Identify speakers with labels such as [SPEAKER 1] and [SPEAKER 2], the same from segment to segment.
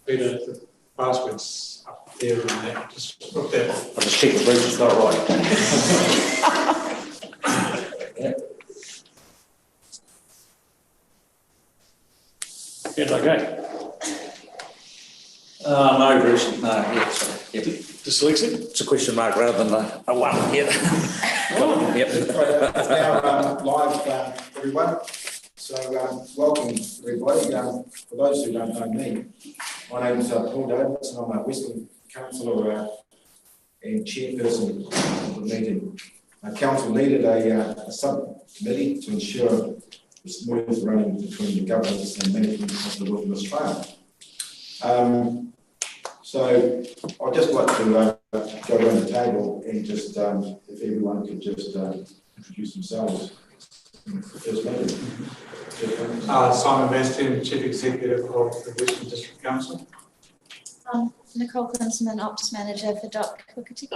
[SPEAKER 1] Peter, the password's up there and that. Just put that.
[SPEAKER 2] I'll just check the bridge is not right.
[SPEAKER 1] Good, okay.
[SPEAKER 2] No, Bruce. No, yeah, sorry. Yep.
[SPEAKER 1] Dyslexic?
[SPEAKER 2] It's a question mark rather than a one. Yep. Yep.
[SPEAKER 3] It's now live, everyone. So welcome, everybody. For those who don't know me, my name is Paul Davis, and I'm a Western Councillor and chairperson of the meeting. Council needed a subcommittee to ensure the smooth running between the governance and management of the Wilderness Trail. So I'd just like to go around the table and just, if everyone could just introduce themselves. First meeting.
[SPEAKER 1] Simon Bastian, Chief Executive of the Western District Council.
[SPEAKER 4] Nicole Klinsman, Ops Manager for Subcommittee.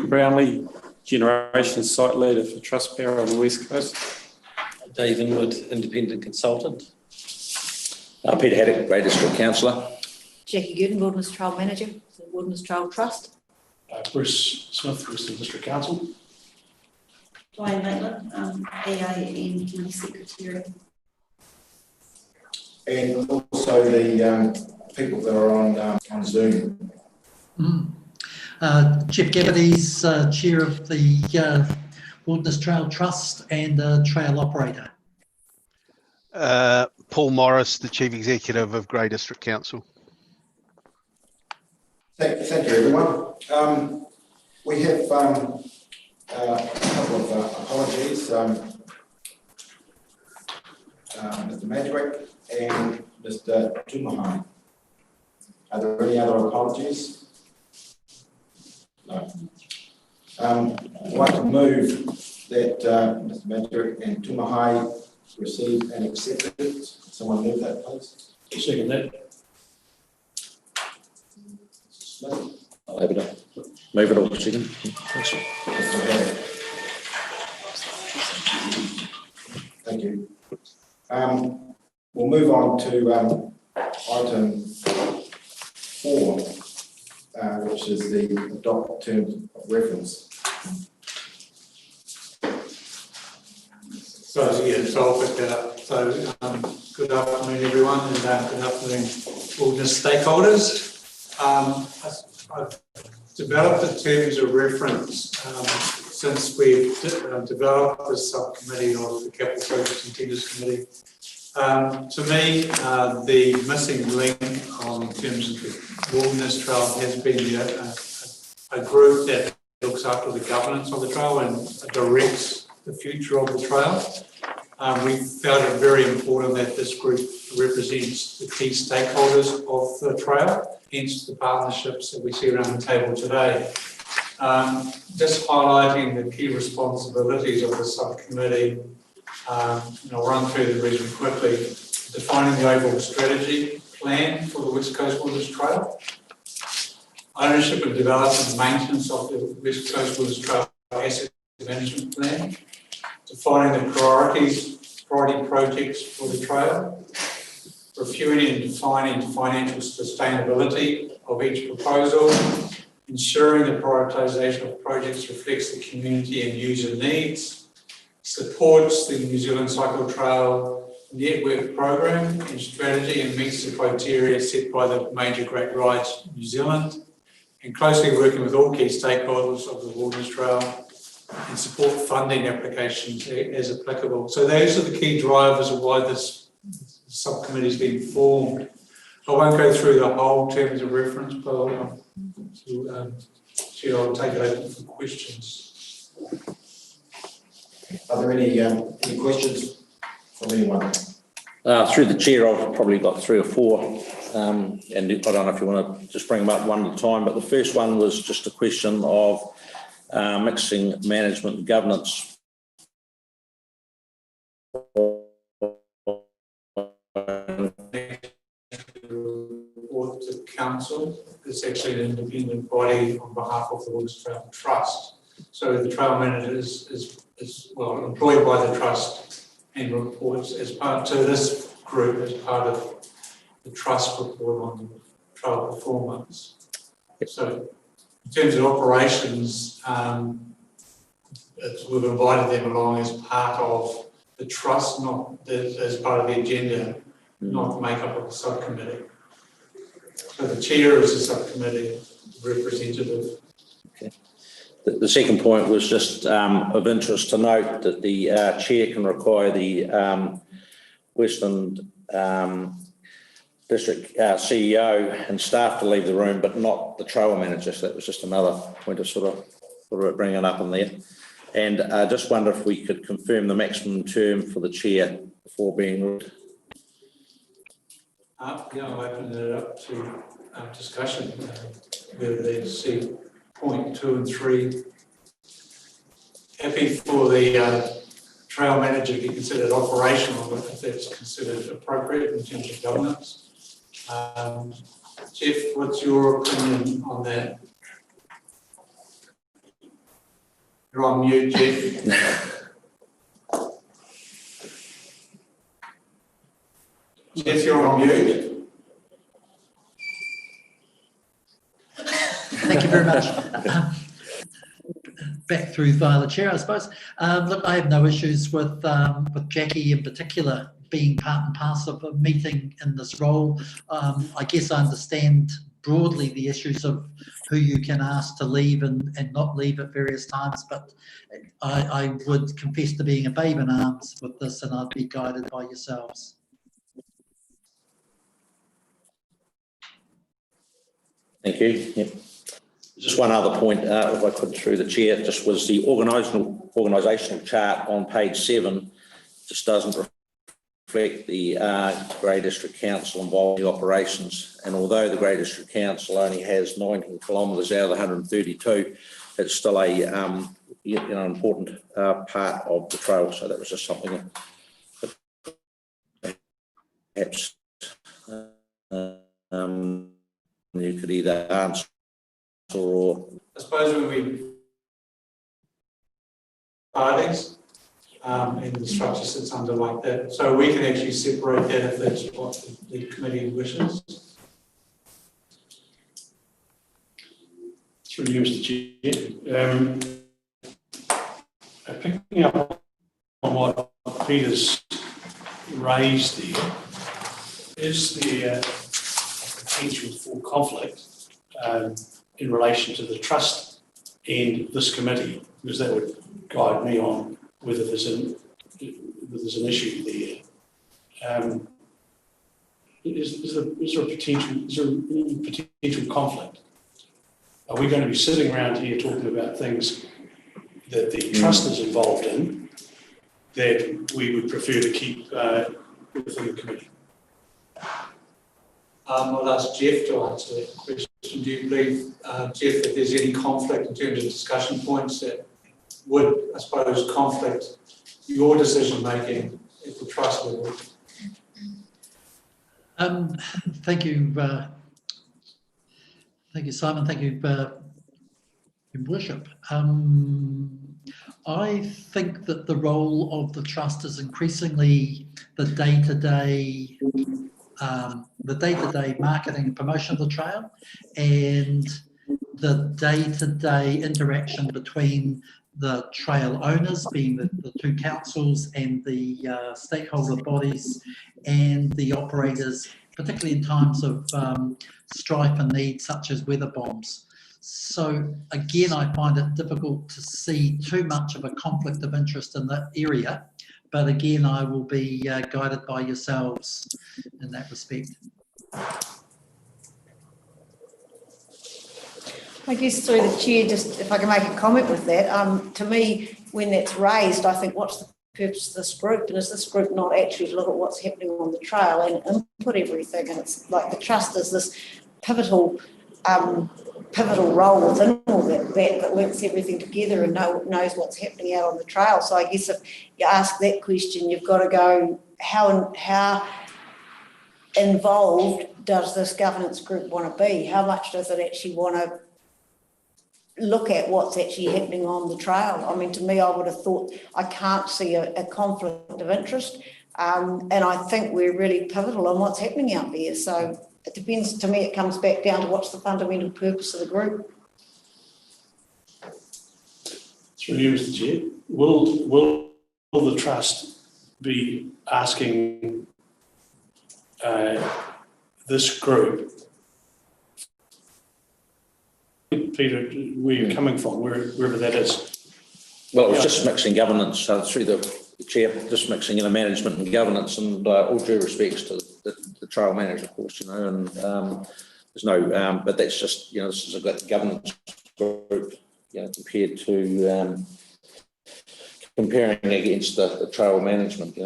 [SPEAKER 5] Brownlee, Generation Site Leader for Trustpower on the West Coast.
[SPEAKER 6] Dave Inwood, Independent Consultant.
[SPEAKER 2] Peter Haddock, Grey District Councillor.
[SPEAKER 7] Jackie Gooden, Wilderness Trail Manager for the Wilderness Trail Trust.
[SPEAKER 1] Bruce Smith, Western District Council.
[SPEAKER 8] Diane Maitland, EA and Committee Secretary.
[SPEAKER 3] And also the people that are on Zoom.
[SPEAKER 9] Jeff Gavity's Chair of the Wilderness Trail Trust and Trail Operator.
[SPEAKER 10] Paul Morris, the Chief Executive of Grey District Council.
[SPEAKER 3] Thank you, everyone. We have a couple of apologies. Mr. Madrick and Mr. Tumahai. Are there any other apologies? No. I'd like to move that Mr. Madrick and Tumahai receive and accept it. Someone move that, please.
[SPEAKER 1] Second that.
[SPEAKER 2] I'll have it up. Move it all for a second. Thanks.
[SPEAKER 3] Thank you. We'll move on to item 4, which is the adopt terms of reference.
[SPEAKER 1] So I'll pick that up. So good afternoon, everyone, and good afternoon, wilderness stakeholders. I've developed the terms of reference since we've developed this subcommittee of the Capital Projects and Tenders Committee. To me, the missing link on terms of the Wilderness Trail has been a group that looks after the governance of the trail and directs the future of the trail. We found it very important that this group represents the key stakeholders of the trail, hence the partnerships that we see around the table today. Just highlighting the key responsibilities of the subcommittee, I'll run through the reason quickly. Defining the overall strategy plan for the West Coast Wilderness Trail, ownership and development and maintenance of the West Coast Wilderness Trail asset management plan, defining the priority projects for the trail, reviewing and defining financial sustainability of each proposal, ensuring the prioritisation of projects reflects the community and user needs, supports the New Zealand Cycle Trail Network program and strategy and meets the criteria set by the major Great Rides New Zealand, and closely working with all key stakeholders of the Wilderness Trail and support funding applications as applicable. So those are the key drivers of why this subcommittee has been formed. I won't go through the whole terms of reference, but I'll take it open for questions.
[SPEAKER 3] Are there any questions from anyone?
[SPEAKER 2] Through the chair, I've probably got 3 or 4, and I don't know if you want to just bring them up one at a time, but the first one was just a question of mixing management and governance.
[SPEAKER 1] Report to council. It's actually an independent body on behalf of the Wilderness Trail Trust. So the trail manager is employed by the trust and reports as part to this group as part of the trust report on trail performance. So in terms of operations, we've invited them along as part of the trust, not as part of the agenda, not the makeup of the subcommittee. So the chair is a subcommittee representative.
[SPEAKER 2] Okay. The second point was just of interest to note that the chair can require the Westland District CEO and staff to leave the room, but not the trail manager. So that was just another point of sort of bringing up in there. And I just wonder if we could confirm the maximum term for the chair before being read.
[SPEAKER 1] Yeah, I'll open it up to discussion, whether they see point 2 and 3. Happy for the trail manager to be considered operational, but if that's considered appropriate in terms of governance. Jeff, what's your opinion on that? You're on mute, Jeff. Jeff, you're on mute.
[SPEAKER 9] Thank you very much. Back through via the chair, I suppose. Look, I have no issues with Jackie in particular being part and parcel of a meeting in this role. I guess I understand broadly the issues of who you can ask to leave and not leave at various times, but I would confess to being a babe in arms with this, and I'd be guided by yourselves.
[SPEAKER 2] Thank you. Yep. Just one other point, if I could, through the chair, just was the organisational chart on page 7 just doesn't reflect the Grey District Council involved in the operations. And although the Grey District Council only has 19 kilometres out of the 132, it's still a important part of the trail. So that was just something that perhaps you could either answer or.
[SPEAKER 1] I suppose when we parties and the structure sits under like that, so we can actually separate that if that's what the committee wishes.
[SPEAKER 5] Through you, Mr. Chair. Picking up on what Peter's raised there, is there potential for conflict in relation to the trust and this committee, because that would guide me on whether there's an issue there. Is there a potential conflict? Are we going to be sitting around here talking about things that the trust is involved in that we would prefer to keep within the committee?
[SPEAKER 1] I'll ask Jeff to answer that question. Do you believe, Jeff, that there's any conflict in terms of discussion points that would, I suppose, conflict your decision making at the trust level?
[SPEAKER 9] Thank you, Simon. Thank you, Your Worship. I think that the role of the trust is increasingly the day-to-day marketing and promotion of the trail, and the day-to-day interaction between the trail owners, being the two councils, and the stakeholder bodies, and the operators, particularly in times of strife and need such as weather bombs. So again, I find it difficult to see too much of a conflict of interest in that area, but again, I will be guided by yourselves in that respect.
[SPEAKER 7] I guess through the chair, just if I can make a comment with that, to me, when that's raised, I think, what's the purpose of this group? And is this group not actually to look at what's happening on the trail and input everything? And it's like the trust is this pivotal role within all that links everything together and knows what's happening out on the trail. So I guess if you ask that question, you've got to go, how involved does this governance group want to be? How much does it actually want to look at what's actually happening on the trail? I mean, to me, I would have thought I can't see a conflict of interest And I think we're really pivotal on what's happening out there. So it depends, to me, it comes back down to what's the fundamental purpose of the group.
[SPEAKER 5] Through you, Mr. Chair, will the trust be asking this group, Peter, where you're coming from, wherever that is?
[SPEAKER 2] Well, it was just mixing governance through the chair, just mixing in the management and governance, and all due respects to the trial manager, of course, and there's no, but that's just, this is a governance group, compared to comparing against the trial management,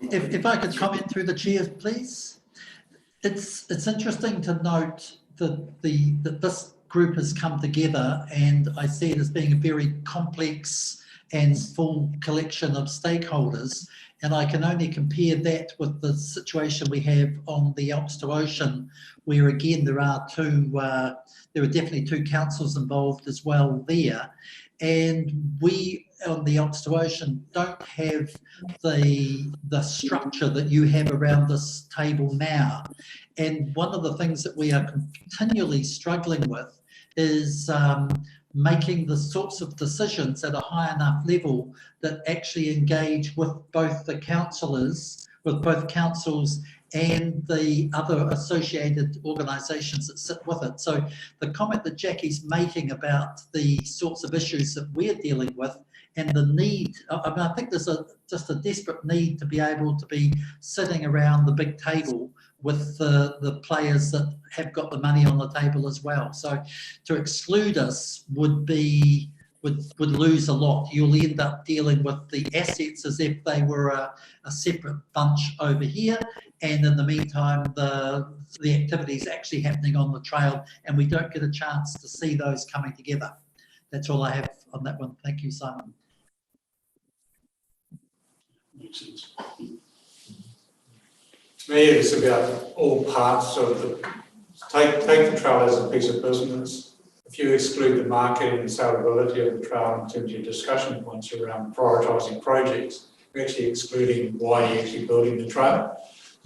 [SPEAKER 9] If I could comment through the chair, please. It's interesting to note that that this group has come together, and I see it as being a very complex and full collection of stakeholders, and I can only compare that with the situation we have on the Alps to Ocean, where again there are definitely two councils involved as well there, and we on the Alps to Ocean don't have the structure that you have around this table now. And one of the things that we are continually struggling with is making the sorts of decisions at a high enough level that actually engage with both the councillors, with both councils and the other associated organisations that sit with it. So the comment that Jackie's making about the sorts of issues that we're dealing with and the need, I think there's just a desperate need to be able to be sitting around the big table with the players that have got the money on the table as well. So to exclude us would lose a lot. You'll end up dealing with the assets as if they were a separate bunch over here, and in the meantime the activities actually happening on the trail, and we don't get a chance to see those coming together. That's all I have on that one. Thank you, Simon.
[SPEAKER 5] Makes sense.
[SPEAKER 1] To me, it's about all parts of take the trail as a piece of business. If you exclude the marketing and saleability of the trail in terms of your discussion points around prioritising projects, you're actually excluding why you're actually building the trail.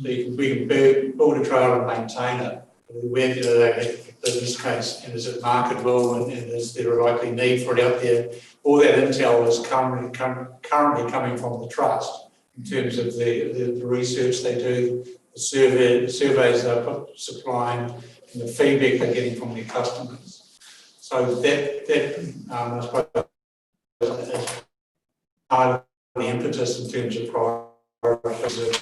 [SPEAKER 1] So we can build a trail and maintain it. Where do they have a business case, and is it marketable, and is there a likely need for it out there? All that intel is currently coming from the trust in terms of the research they do, the surveys they're supplying, and the feedback they're getting from their customers. So that I suppose is part of the impetus in terms of priorities.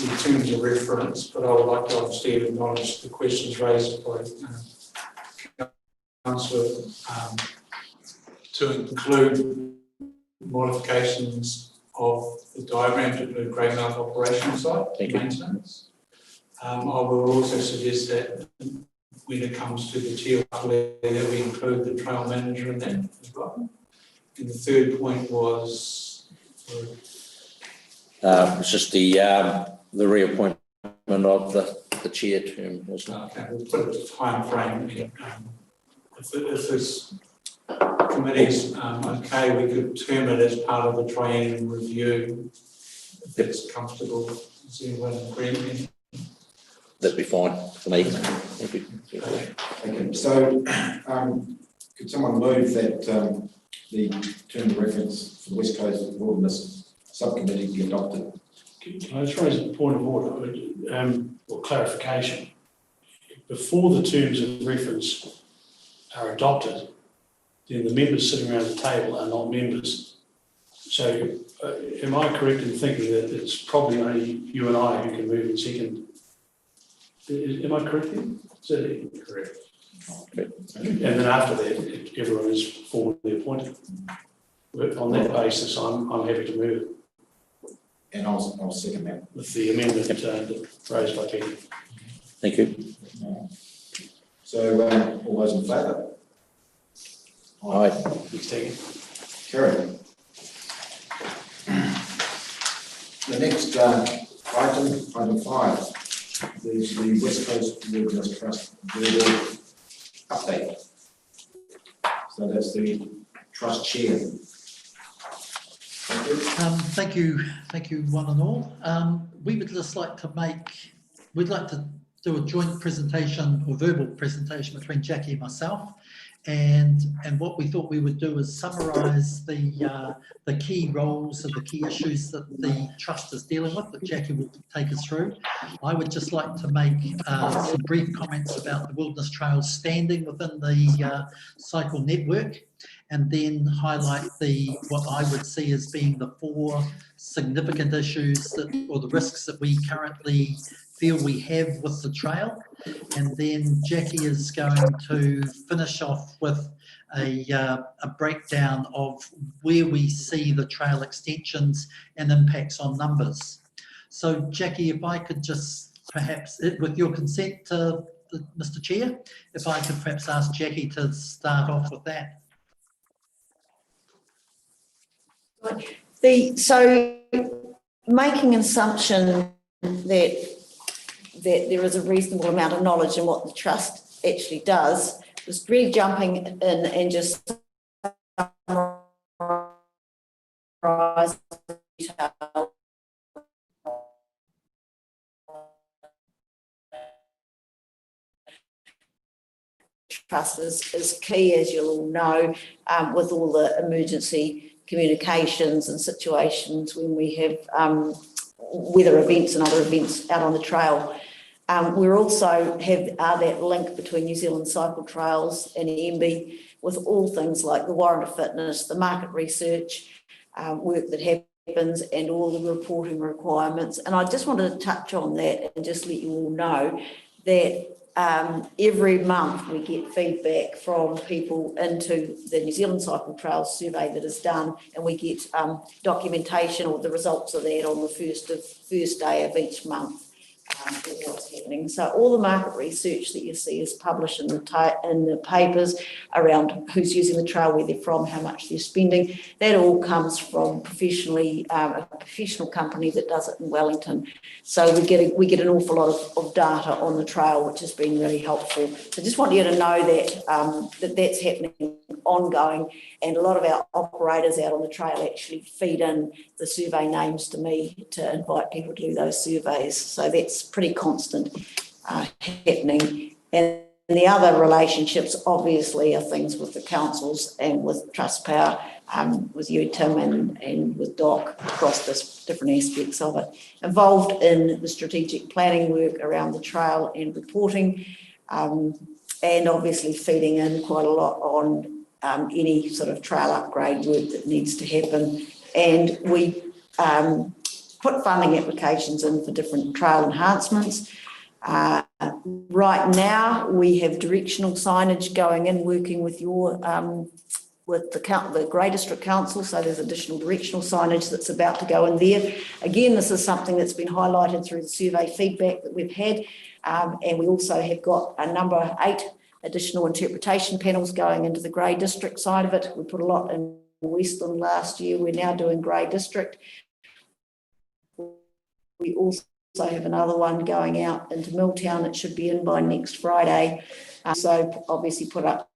[SPEAKER 1] In terms of reference, but I would like to obviously acknowledge the questions raised by Councillor to include modifications of the diagram to include Greymouth operational site maintenance. I will also suggest that when it comes to the tier that we include the trail manager in that as well. And the third point was
[SPEAKER 2] it's just the reappointment of the chair term, wasn't it?
[SPEAKER 1] Okay, we'll put a time frame. If this committee's okay, we could term it as part of the triennial review. If that's comfortable, is anyone agreeing?
[SPEAKER 2] That'd be fine for me. Thank you.
[SPEAKER 3] Okay, so could someone move that the term of reference for the West Coast Wilderness Subcommittee be adopted?
[SPEAKER 5] Can I just raise a point of order or clarification? Before the terms of reference are adopted, then the members sitting around the table are not members. So am I correct in thinking that it's probably only you and I who can move in second? Am I correct then? Correct. Okay. And then after that, everyone is formally appointed. On that basis, I'm happy to move it.
[SPEAKER 3] And I'll second that.
[SPEAKER 5] With the amendment that raised by Peter.
[SPEAKER 2] Thank you.
[SPEAKER 3] So all those in favour?
[SPEAKER 2] Aye.
[SPEAKER 5] Next second.
[SPEAKER 3] Carried. The next item 5, is the West Coast Wilderness Trust Board update. So that's the trust chair.
[SPEAKER 9] Thank you, one and all. We would just like to we'd like to do a joint presentation or verbal presentation between Jackie and myself. And what we thought we would do is summarise the key roles and the key issues that the trust is dealing with, that Jackie will take us through. I would just like to make some brief comments about the Wilderness Trails standing within the cycle network, and then highlight what I would see as being the 4 significant issues or the risks that we currently feel we have with the trail. And then Jackie is going to finish off with a breakdown of where we see the trail extensions and impacts on numbers. So Jackie, if I could just perhaps, with your consent, Mr. Chair, if I could perhaps ask Jackie to start off with that.
[SPEAKER 7] So making an assumption that there is a reasonable amount of knowledge in what the trust actually does, was really jumping in and just summarise detail. Trust is key, as you'll all know, with all the emergency communications and situations when we have weather events and other events out on the trail. We also are that link between New Zealand Cycle Trails and EMB with all things like the warrant of fitness, the market research work that happens, and all the reporting requirements. And I just wanted to touch on that and just let you all know that every month we get feedback from people into the New Zealand Cycle Trails survey that is done, and we get documentation or the results of that on the first day of each month. What's happening. So all the market research that you see is published in the papers around who's using the trail, where they're from, how much they're spending. That all comes from a professional company that does it in Wellington. So we get an awful lot of data on the trail, which has been really helpful. So just want you to know that that's happening ongoing, and a lot of our operators out on the trail actually feed in the survey names to me to invite people to do those surveys. So that's pretty constant happening. And the other relationships obviously are things with the councils and with Trustpower, with you, Tim, and with Doc across this different aspects of it. Involved in the strategic planning work around the trail and reporting, and obviously feeding in quite a lot on any sort of trail upgrade work that needs to happen. And we put funding applications in for different trail enhancements. Right now, we have directional signage going in, working with with the Grey District Council. So there's additional directional signage that's about to go in there. Again, this is something that's been highlighted through the survey feedback that we've had. And we also have got a number 8 additional interpretation panels going into the Grey District side of it. We put a lot in Western last year. We're now doing Grey District. We also have another one going out into Milltown that should be in by next Friday. So obviously put up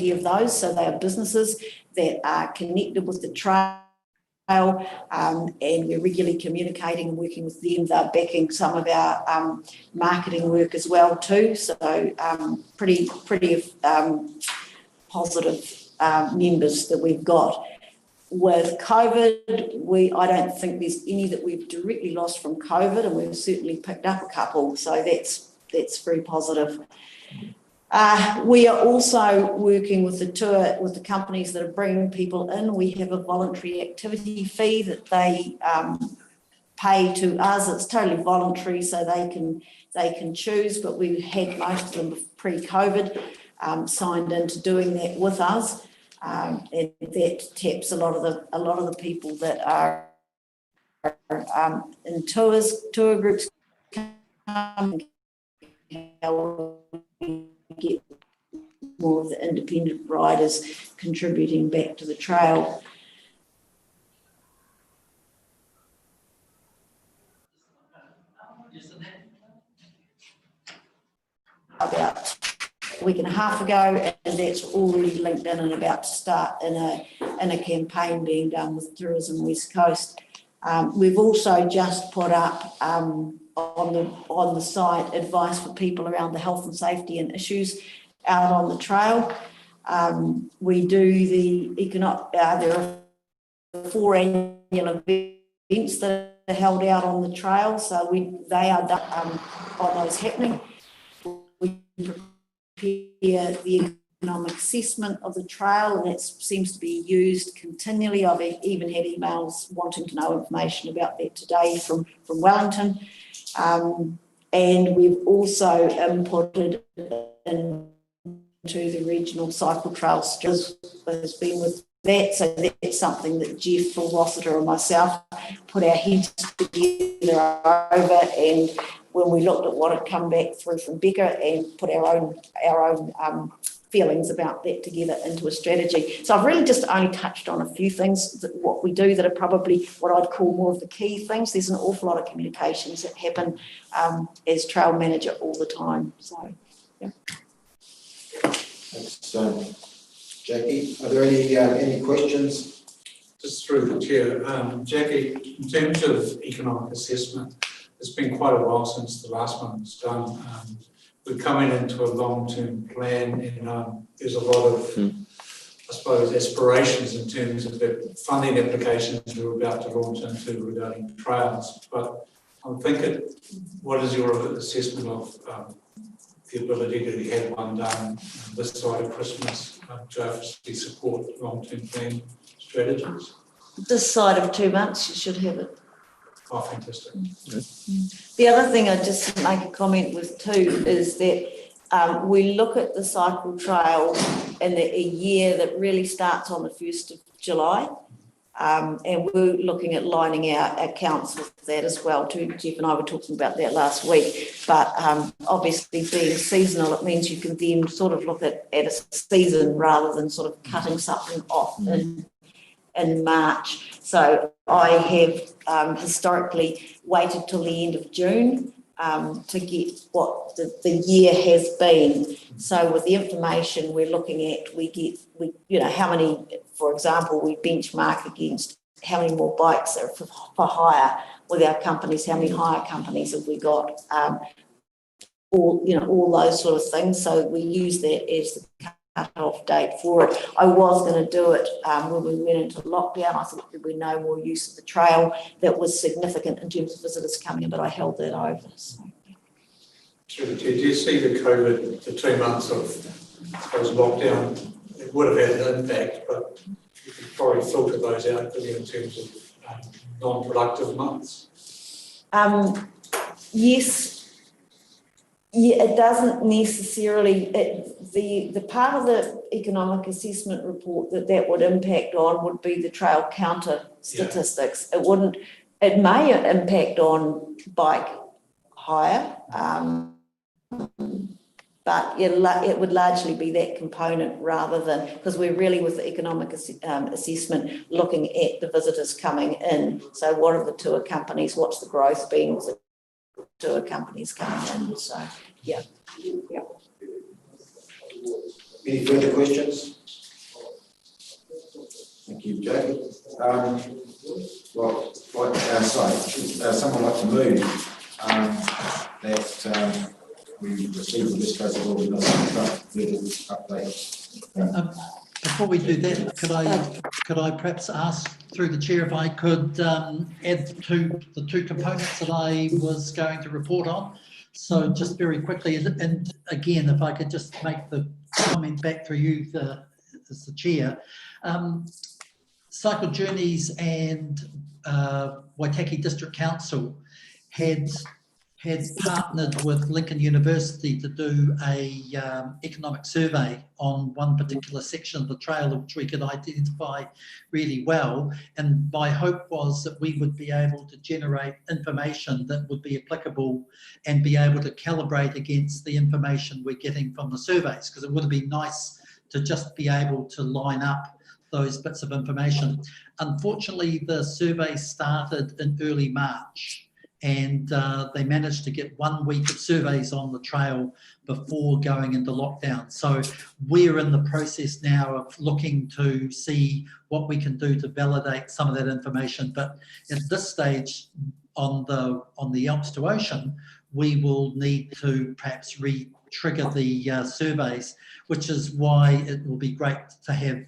[SPEAKER 7] of those, so they are businesses that are connected with the trail, and we're regularly communicating and working with them. They're backing some of our marketing work as well too, so pretty positive members that we've got. With COVID, I don't think there's any that we've directly lost from COVID, and we've certainly picked up a couple, so that's very positive. We are also working with the companies that are bringing people in. We have a voluntary activity fee that they pay to us. It's totally voluntary, so they can choose, but we had most of them pre-COVID signed into doing that with us, and that taps a lot of the people that are in tour groups come, how we get more of the independent riders contributing back to the trail. About a week and a half ago, and that's already linked in and about to start in a campaign being done with Tourism West Coast. We've also just put up on the site advice for people around the health and safety and issues out on the trail. We do there are 4 annual events that are held out on the trail, so they are done on those happening. We prepare the economic assessment of the trail, and it seems to be used continually. I've even had emails wanting to know information about that today from Wellington. And we've also inputted into the regional cycle trail has been with that. So that's something that Jeff from Rossiter and myself put our heads together over, and when we looked at what had come back through from Becca and put our own feelings about that together into a strategy. So I've really just only touched on a few things that what we do that are probably what I'd call more of the key things. There's an awful lot of communications that happen as trail manager all the time. So, yeah.
[SPEAKER 3] Thanks, Jackie. Are there any questions?
[SPEAKER 1] Just through the chair, Jackie, in terms of economic assessment, it's been quite a while since the last one was done. We're coming into a long-term plan, and there's a lot of, I suppose, aspirations in terms of the funding applications we're about to launch into regarding trails. But I'm thinking, what is your assessment of the ability to have one done this side of Christmas to actually support long-term plan strategies?
[SPEAKER 7] This side of 2 months, you should have it.
[SPEAKER 1] Oh, fantastic.
[SPEAKER 7] The other thing I'd just make a comment with too is that we look at the cycle trail in a year that really starts on the 1st of July. And we're looking at lining our accounts with that as well too. Jeff and I were talking about that last week. But obviously being seasonal, it means you can then sort of look at a season rather than sort of cutting something off in March. So I have historically waited till the end of June to get what the year has been. So with the information we're looking at, we how many, for example, we benchmark against how many more bikes are for hire with our companies, how many hire companies have we got, all those sort of things. So we use that as the cut-off date for it. I was going to do it when we went into lockdown. I thought there'd be no more use of the trail that was significant in terms of visitors coming in, but I held that over. So.
[SPEAKER 1] Do you see the COVID, the 2 months of, I suppose, lockdown, it would have had an impact, but you could probably filter those out in terms of non-productive months?
[SPEAKER 7] Yes. Yeah, it doesn't necessarily, the part of the economic assessment report that would impact on would be the trail counter statistics. Yeah. It may impact on bike hire, but it would largely be that component rather than, because we're really with the economic assessment looking at the visitors coming in. So what are the tour companies, what's the growth been with the tour companies coming in? So, yeah.
[SPEAKER 3] Any further questions? Thank you, Jackie. Someone like to move that we received the West Coast Organisation update.
[SPEAKER 9] Before we do that, could I perhaps ask through the chair if I could add the two components that I was going to report on? So just very quickly, and again, if I could just make the comment back through you as the chair. Cycle Journeys and Waitaki District Council had had partnered with Lincoln University to do a economic survey on one particular section of the trail, which we could identify really well. And my hope was that we would be able to generate information that would be applicable and be able to calibrate against the information we're getting from the surveys, because it would have been nice to just be able to line up those bits of information. Unfortunately, the survey started in early March, and they managed to get 1 week of surveys on the trail before going into lockdown. So we're in the process now of looking to see what we can do to validate some of that information. But at this stage, on the Alps to Ocean, we will need to perhaps re-trigger the surveys, which is why it will be great to have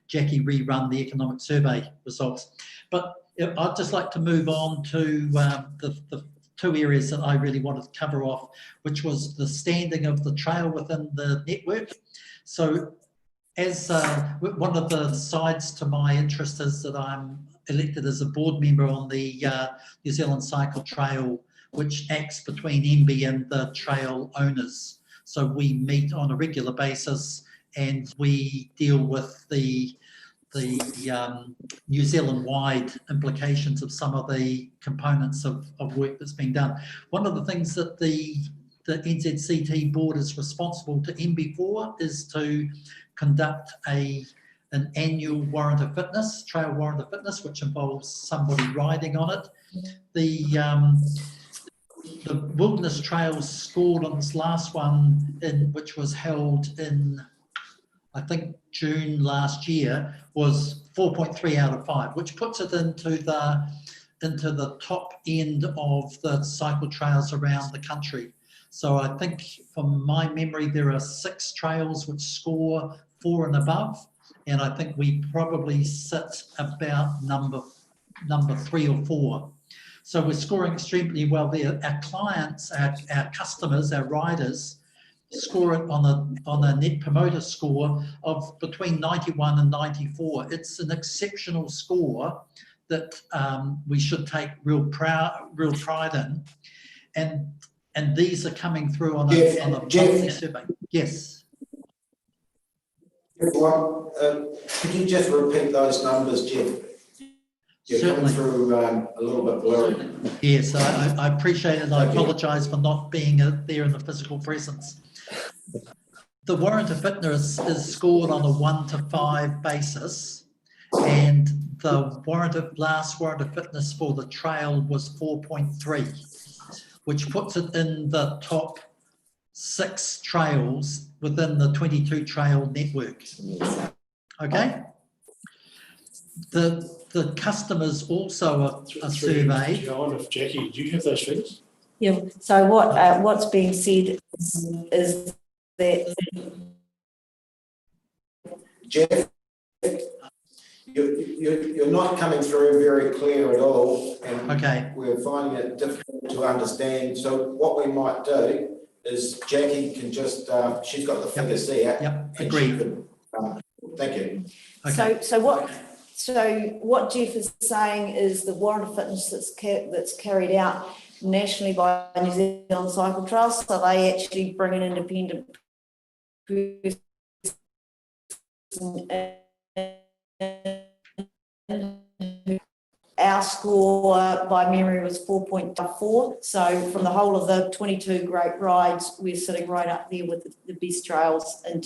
[SPEAKER 9] Jackie rerun the economic survey results. But I'd just like to move on to the two areas that I really wanted to cover off, which was the standing of the trail within the network. So as one of the sides to my interest is that I'm elected as a board member on the New Zealand Cycle Trail, which acts between MB and the trail owners. So we meet on a regular basis and we deal with the New Zealand-wide implications of some of the components of work that's been done. One of the things that the NZCT board is responsible to MB for is to conduct an annual warrant of fitness, trail warrant of fitness, which involves somebody riding on it. The Wilderness Trails scored on this last one, which was held in, I think, June last year, was 4.3 out of 5, which puts it into the top end of the cycle trails around the country. So I think, from my memory, there are 6 trails which score 4 and above, and I think we probably sit about number 3 or 4. So we're scoring extremely well there. Our clients, our customers, our riders score it on a net promoter score of between 91 and 94. It's an exceptional score that we should take real pride in. And these are coming through on a monthly survey. Yes.
[SPEAKER 3] Could you just repeat those numbers, Jeff? You're
[SPEAKER 9] Certainly.
[SPEAKER 3] coming through a little bit blurry.
[SPEAKER 9] Yes, I appreciate it. I apologise for not being there in the physical presence. The warrant of fitness is scored on a 1 to 5 basis, and the last warrant of fitness for the trail was 4.3, which puts it in the top 6 trails within the 22 trail network. Okay? The customers also are surveyed.
[SPEAKER 5] John, if Jackie, do you have those figures?
[SPEAKER 7] Yeah, so what's being said is that...
[SPEAKER 3] Jeff, you're not coming through very clear at all, and
[SPEAKER 9] okay,
[SPEAKER 3] we're finding it difficult to understand. So what we might do is Jackie can just, she's got the figures there.
[SPEAKER 9] Yep, agreed.
[SPEAKER 3] Thank you.
[SPEAKER 9] Okay.
[SPEAKER 7] So what Jeff is saying is the warrant of fitness that's carried out nationally by New Zealand Cycle Trails, so they actually bring an independent person in. Our score by memory was 4.4. So from the whole of the 22 great rides, we're sitting right up there with the best trails in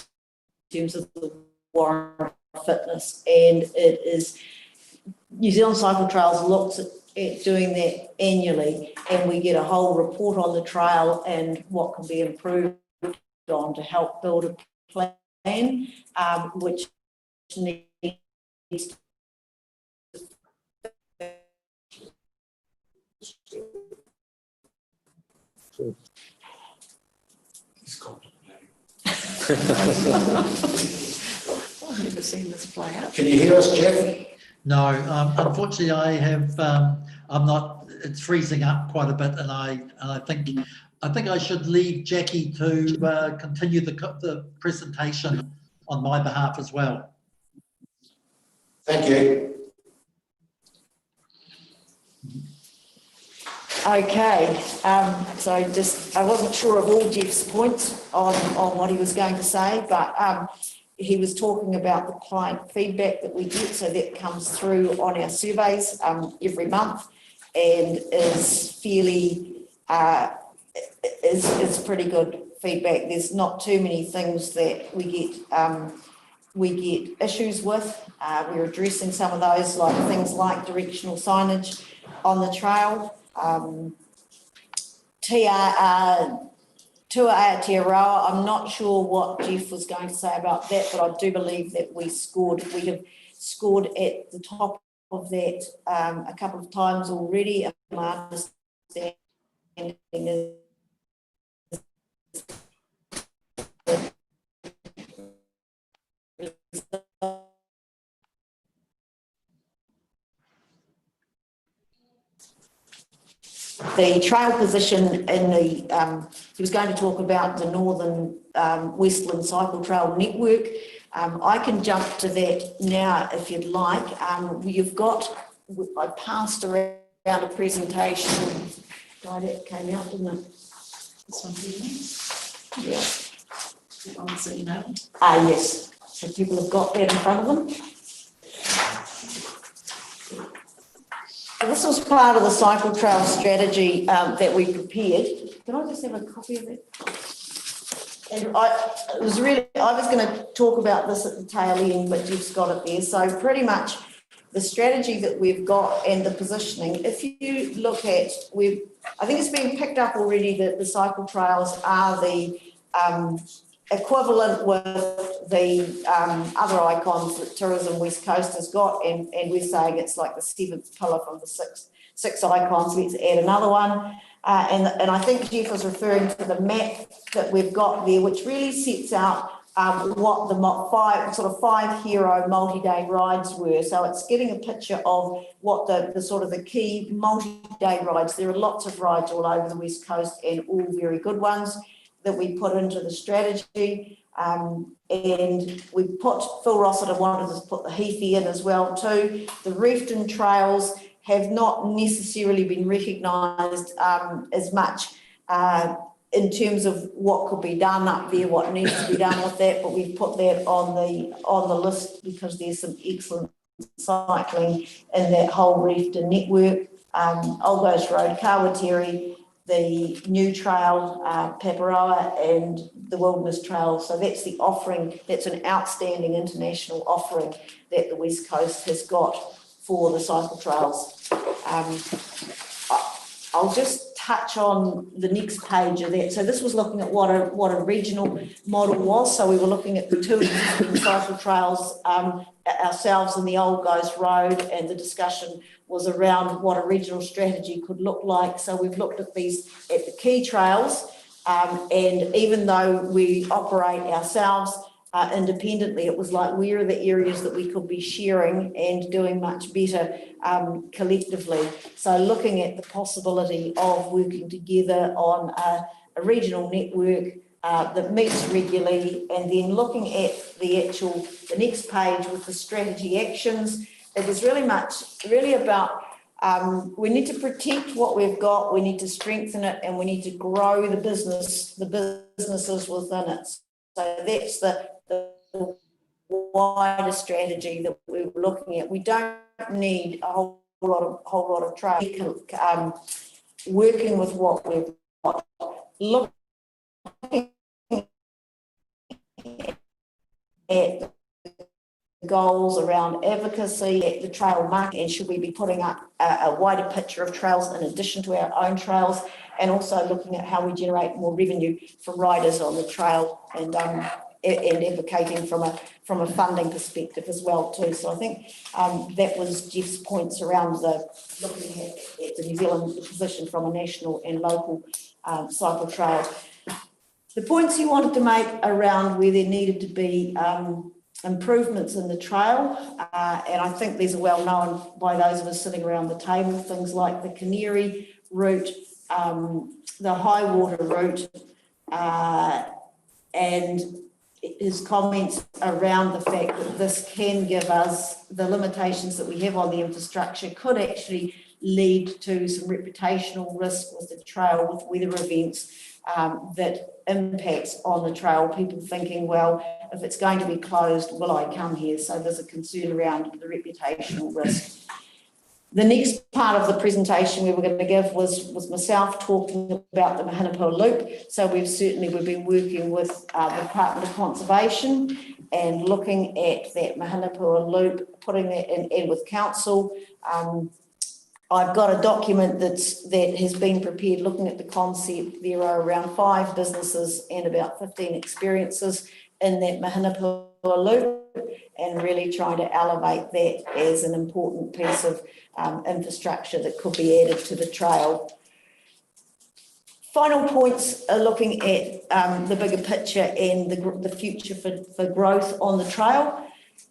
[SPEAKER 7] terms of the warrant fitness. And it is New Zealand Cycle Trails looks at doing that annually, and we get a whole report on the trail and what can be improved on to help build a plan, which needs
[SPEAKER 5] It's complicated.
[SPEAKER 7] I've never seen this play out.
[SPEAKER 3] Can you hear us, Jeff?
[SPEAKER 9] No, unfortunately, I have. I'm not. It's freezing up quite a bit, and I think I should leave Jackie to continue the presentation on my behalf as well.
[SPEAKER 3] Thank you.
[SPEAKER 7] Okay, so I wasn't sure of all Jeff's points on what he was going to say, but he was talking about the client feedback that we get, so that comes through on our surveys every month, and is fairly, is pretty good feedback. There's not too many things that we get issues with. We're addressing some of those, like things like directional signage on the trail. Tour Aotearoa, I'm not sure what Jeff was going to say about that, but I do believe that we have scored at the top of that a couple of times already. And my understanding is the trail position in the, he was going to talk about the Northern Westland Cycle Trail Network. I can jump to that now if you'd like. You've got, I passed around a presentation. Right, it came out, didn't it?
[SPEAKER 8] This one here.
[SPEAKER 7] Yeah.
[SPEAKER 8] That one's emailed.
[SPEAKER 7] Yes. So people have got that in front of them. This was part of the cycle trail strategy that we prepared. Can I just have a copy of it? And I was going to talk about this at the tail end, but Jeff's got it there. So pretty much the strategy that we've got and the positioning, if you look at, I think it's been picked up already that the cycle trails are the equivalent with the other icons that Tourism West Coast has got, and we're saying it's like the seventh pillar from the six icons. Let's add another one. And I think Jeff was referring to the map that we've got there, which really sets out what the five hero multi-day rides were. So it's getting a picture of what the sort of the key multi-day rides. There are lots of rides all over the West Coast, and all very good ones that we put into the strategy. And we Phil Rossiter wanted us to put the Heathy in as well too. The Reefton trails have not necessarily been recognised as much in terms of what could be done up there, what needs to be done with that, but we've put that on the list because there's some excellent cycling in that whole Reefton network. Old Ghost Road, Kawateri, the new trail, Paparoa, and the Wilderness Trail. So that's the offering, that's an outstanding international offering that the West Coast has got for the cycle trails. I'll just touch on the next page of that. So this was looking at what a regional model was. So we were looking at the two existing cycle trails, ourselves and the Old Ghost Road, and the discussion was around what a regional strategy could look like. So we've looked at these at the key trails, and even though we operate ourselves independently, it was like, where are the areas that we could be sharing and doing much better collectively? So looking at the possibility of working together on a regional network that meets regularly, and then looking at the next page with the strategy actions. It was really about we need to protect what we've got, we need to strengthen it, and we need to grow the businesses within it. So that's the wider strategy that we were looking at. We don't need a whole lot of trade. Working with what we've got, looking at goals around advocacy at the trail market, and should we be putting up a wider picture of trails in addition to our own trails, and also looking at how we generate more revenue from riders on the trail, and advocating from a funding perspective as well too. So I think that was Jeff's points around looking at the New Zealand position from a national and local cycle trail. The points he wanted to make around where there needed to be improvements in the trail, and I think these are well known by those of us sitting around the table, things like the Canary route, the high water route, and his comments around the fact that this can give us the limitations that we have on the infrastructure could actually lead to some reputational risk with the trail, with weather events that impacts on the trail. People thinking, well, if it's going to be closed, will I come here? So there's a concern around the reputational risk. The next part of the presentation we were going to give was myself talking about the Mahinapa Loop. So we've been working with the Department of Conservation and looking at that Mahinapa Loop, putting that in, and with council. I've got a document that has been prepared looking at the concept. There are around 5 businesses and about 15 experiences in that Mahinapa Loop, and really trying to elevate that as an important piece of infrastructure that could be added to the trail. Final points are looking at the bigger picture and the future for growth on the trail.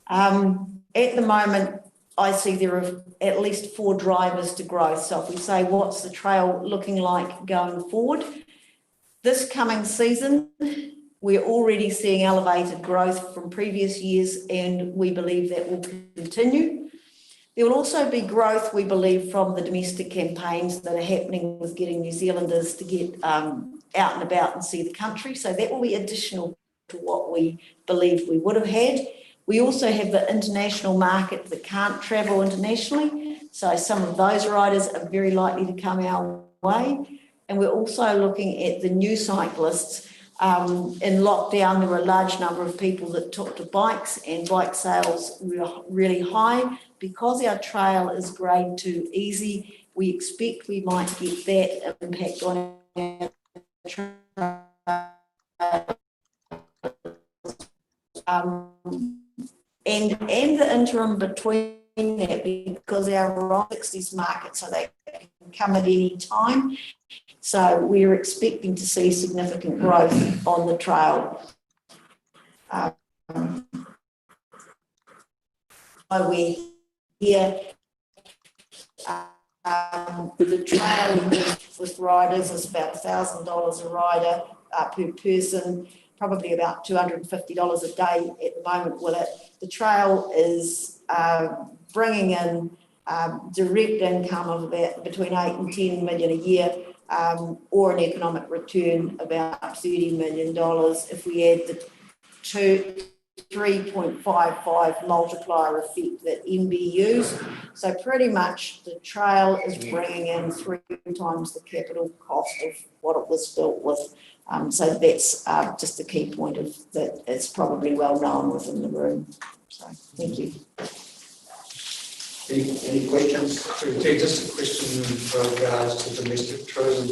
[SPEAKER 7] At the moment, I see there are at least 4 drivers to growth. So if we say, what's the trail looking like going forward? This coming season, we're already seeing elevated growth from previous years, and we believe that will continue. There will also be growth, we believe, from the domestic campaigns that are happening with getting New Zealanders to get out and about and see the country. So that will be additional to what we believe we would have had. We also have the international market that can't travel internationally. So some of those riders are very likely to come our way. And we're also looking at the new cyclists. In lockdown, there were a large number of people that took to bikes, and bike sales were really high. Because our trail is grade 2 easy, we expect we might get that impact on our trail. And the interim between that, because our 60s market, so they can come at any time. So we're expecting to see significant growth on the trail. We're here. The trail with riders is about $1,000 a rider per person, probably about $250 a day at the moment with it. The trail is bringing in direct income of about between 8 and 10 million a year, or an economic return about $30 million if we add the 3.55 multiplier effect that MB used. So pretty much the trail is bringing in 3 times the capital cost of what it was built with. So that's just a key point of that. It's probably well known within the room. So thank you.
[SPEAKER 3] Any questions?
[SPEAKER 1] Just a question in regards to domestic tourism.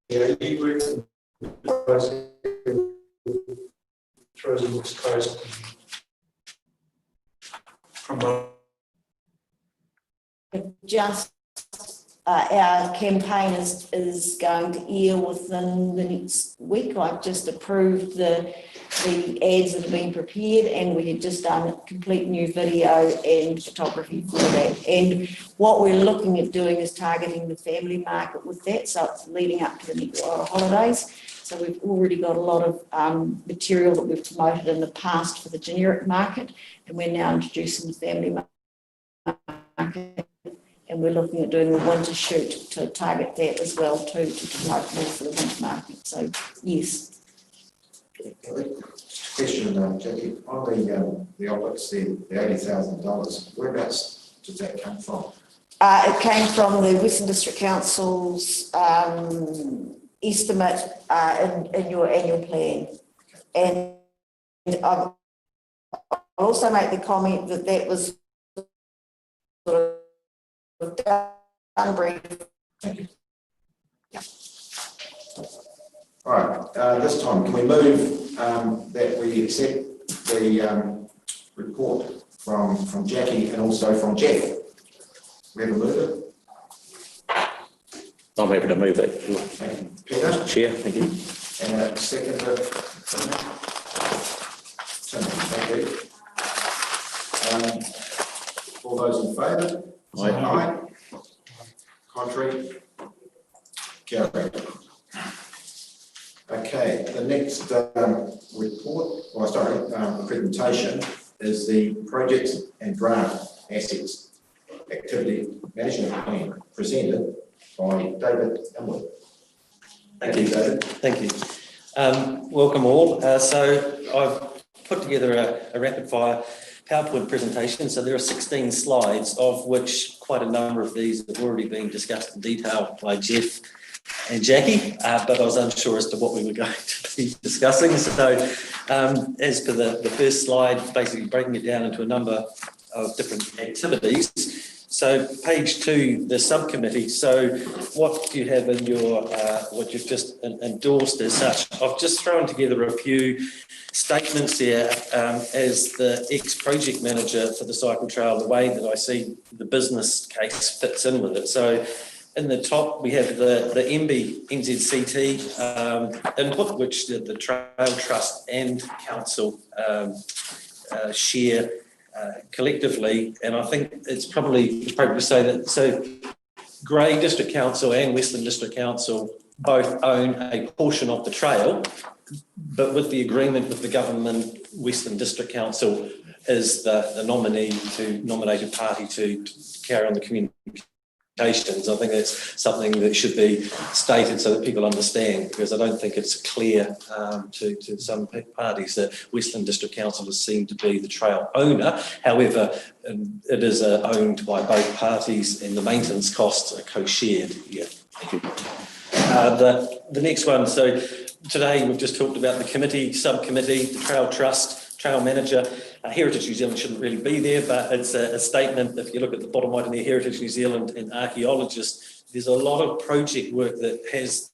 [SPEAKER 1] You work tourism West Coast from
[SPEAKER 7] just our campaign is going to air within the next week. I've just approved the ads that have been prepared, and we had just done a complete new video and photography for that. And what we're looking at doing is targeting the family market with that, so it's leading up to the next lot of holidays. So we've already got a lot of material that we've promoted in the past for the generic market, and we're now introducing the family market. And we're looking at doing a winter shoot to target that as well too, to promote more for the winter market. So yes.
[SPEAKER 3] Question, Jackie, on the OPEX, the $80,000, whereabouts does that come from?
[SPEAKER 7] It came from the Western District Council's estimate in your annual plan. And I'll also make the comment that that was sort of done brief.
[SPEAKER 3] Thank you. Yeah. All right, this time, can we move that we accept the report from Jackie and also from Jeff? We have a mover?
[SPEAKER 2] I'm happy to move that.
[SPEAKER 3] Thank you. Peter?
[SPEAKER 2] Chair, thank you.
[SPEAKER 3] And a seconder? Tim, thank you. All those in favour? Aye. Contrary? Carried. Okay, the next report, or sorry, presentation is the projects and grant assets activity management plan presented by David Elwood.
[SPEAKER 6] Thank you, David. Thank you. Welcome all. So I've put together a rapid fire PowerPoint presentation. So there are 16 slides, of which quite a number of these have already been discussed in detail by Jeff and Jackie, but I was unsure as to what we were going to be discussing. So as per the first slide, basically breaking it down into a number of different activities. So page 2, the subcommittee. So what you have in your, what you've just endorsed as such, I've just thrown together a few statements here as the ex-project manager for the cycle trail, the way that I see the business case fits in with it. So in the top, we have the MB NZCT input, which the Trail Trust and Council share collectively, and I think it's probably appropriate to say that so Grey District Council and Western District Council both own a portion of the trail, but with the agreement with the government, Western District Council is the nominated party to carry on the communications. I think that's something that should be stated so that people understand, because I don't think it's clear to some parties that Western District Council is seen to be the trail owner. However, it is owned by both parties and the maintenance costs are co-shared. Yeah, thank you. The next one, so today we've just talked about the committee, subcommittee, the Trail Trust, Trail Manager. Heritage New Zealand shouldn't really be there, but it's a statement. If you look at the bottom right in there, Heritage New Zealand and archaeologists, there's a lot of project work that has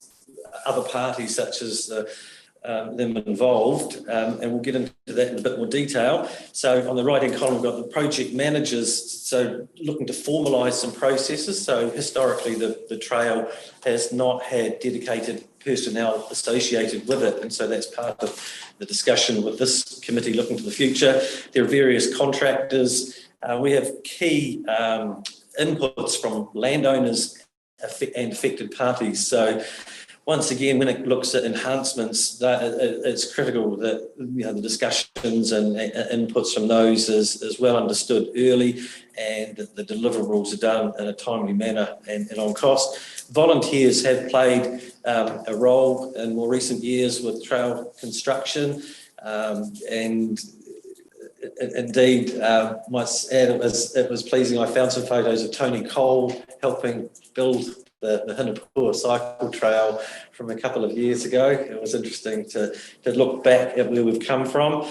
[SPEAKER 6] other parties such as them involved, and we'll get into that in a bit more detail. So on the right-hand column, we've got the project managers, so looking to formalise some processes. So historically, the trail has not had dedicated personnel associated with it, and so that's part of the discussion with this committee looking to the future. There are various contractors. We have key inputs from landowners and affected parties. So once again, when it looks at enhancements, it's critical that the discussions and inputs from those is well understood early, and that the deliverables are done in a timely manner and on cost. Volunteers have played a role in more recent years with trail construction, and indeed, might add, it was pleasing. I found some photos of Tony Cole helping build the Mahinapa cycle trail from a couple of years ago. It was interesting to look back at where we've come from.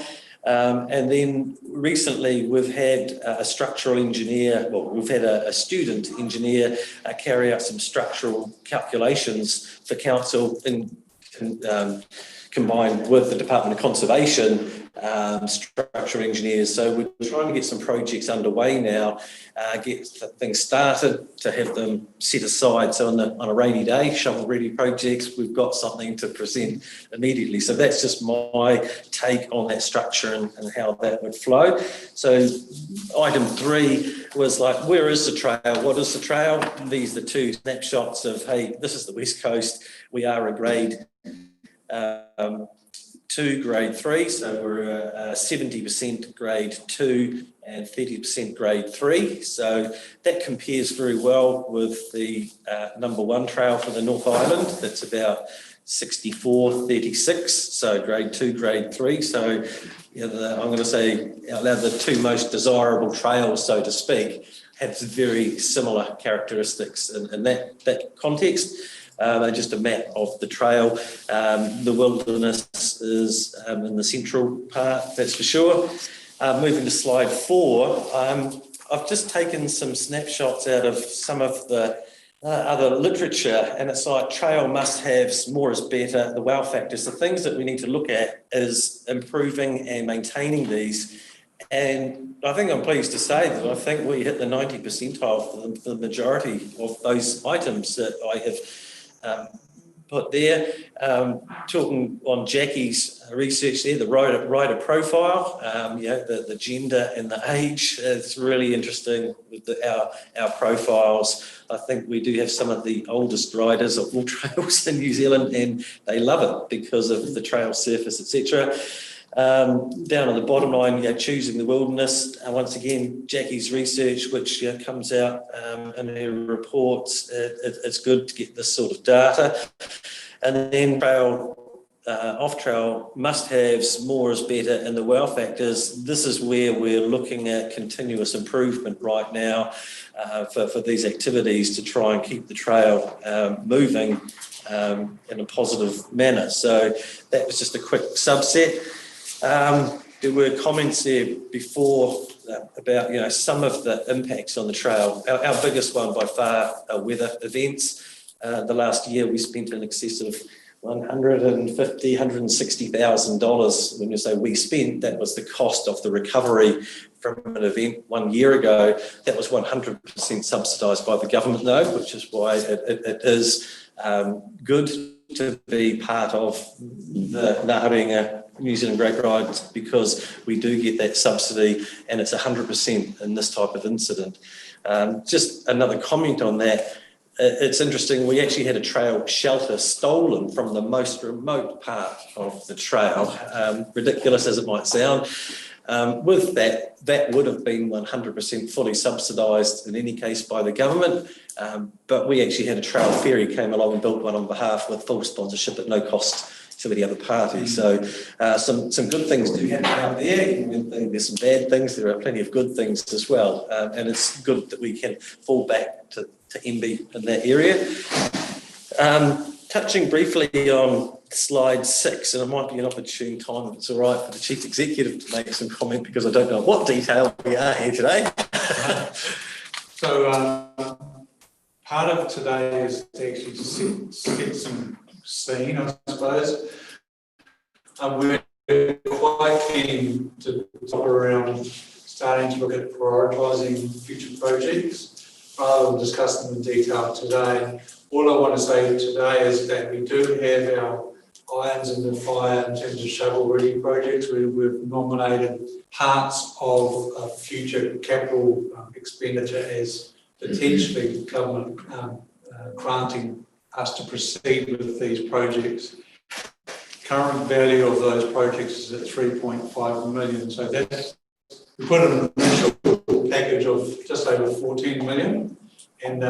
[SPEAKER 6] And then recently we've had a structural engineer, well, we've had a student engineer carry out some structural calculations for council combined with the Department of Conservation structural engineers. So we're trying to get some projects underway now, get things started to have them set aside. So on a rainy day, shovel-ready projects, we've got something to present immediately. So that's just my take on that structure and how that would flow. So item 3 was like, where is the trail? What is the trail? These are the 2 snapshots of, hey, this is the West Coast. We are a grade 2, grade 3, so we're 70% grade 2 and 30% grade 3. So that compares very well with the number 1 trail for the North Island. That's about 64-36, so grade 2, grade 3. So I'm going to say out loud, the 2 most desirable trails, so to speak, have very similar characteristics in that context. Just a map of the trail. The wilderness is in the central part, that's for sure. Moving to slide 4, I've just taken some snapshots out of some of the other literature, and it's like trail must-haves, more is better, the wow factors. The things that we need to look at is improving and maintaining these. And I think I'm pleased to say that I think we hit the 90th percentile for the majority of those items that I have put there. Talking on Jackie's research there, the rider profile, the gender and the age, it's really interesting with our profiles. I think we do have some of the oldest riders of all trails in New Zealand, and they love it because of the trail surface, etc. Down on the bottom line, choosing the wilderness. Once again, Jackie's research, which comes out in her reports, it's good to get this sort of data. And then off-trail must-haves, more is better, and the wow factors. This is where we're looking at continuous improvement right now for these activities to try and keep the trail moving in a positive manner. So that was just a quick subset. There were comments there before about some of the impacts on the trail. Our biggest one by far are weather events. The last year we spent in excess of $160,000. When you say we spent, that was the cost of the recovery from an event 1 year ago. That was 100% subsidised by the government though, which is why it is good to be part of the Ngāharenga New Zealand Great Rides, because we do get that subsidy and it's 100% in this type of incident. Just another comment on that. It's interesting, we actually had a trail shelter stolen from the most remote part of the trail, ridiculous as it might sound. With that would have been 100% fully subsidised in any case by the government, but we actually had a trail ferry came along and built one on behalf with full sponsorship at no cost to the other party. So some good things do happen out there. There's some bad things, there are plenty of good things as well, and it's good that we can fall back to MB in that area. Touching briefly on slide 6, and it might be an opportune time, if it's all right, for the Chief Executive to make some comment, because I don't know what detail we are here today.
[SPEAKER 1] So part of today is to actually set some scene, I suppose. We're quite keen to talk around starting to look at prioritising future projects rather than discuss them in detail today. All I want to say today is that we do have our irons in the fire in terms of shovel-ready projects. We've nominated parts of future capital expenditure as potentially government granting us to proceed with these projects. Current value of those projects is at 3.5 million. So that's, we put an initial package of just over 14 million, and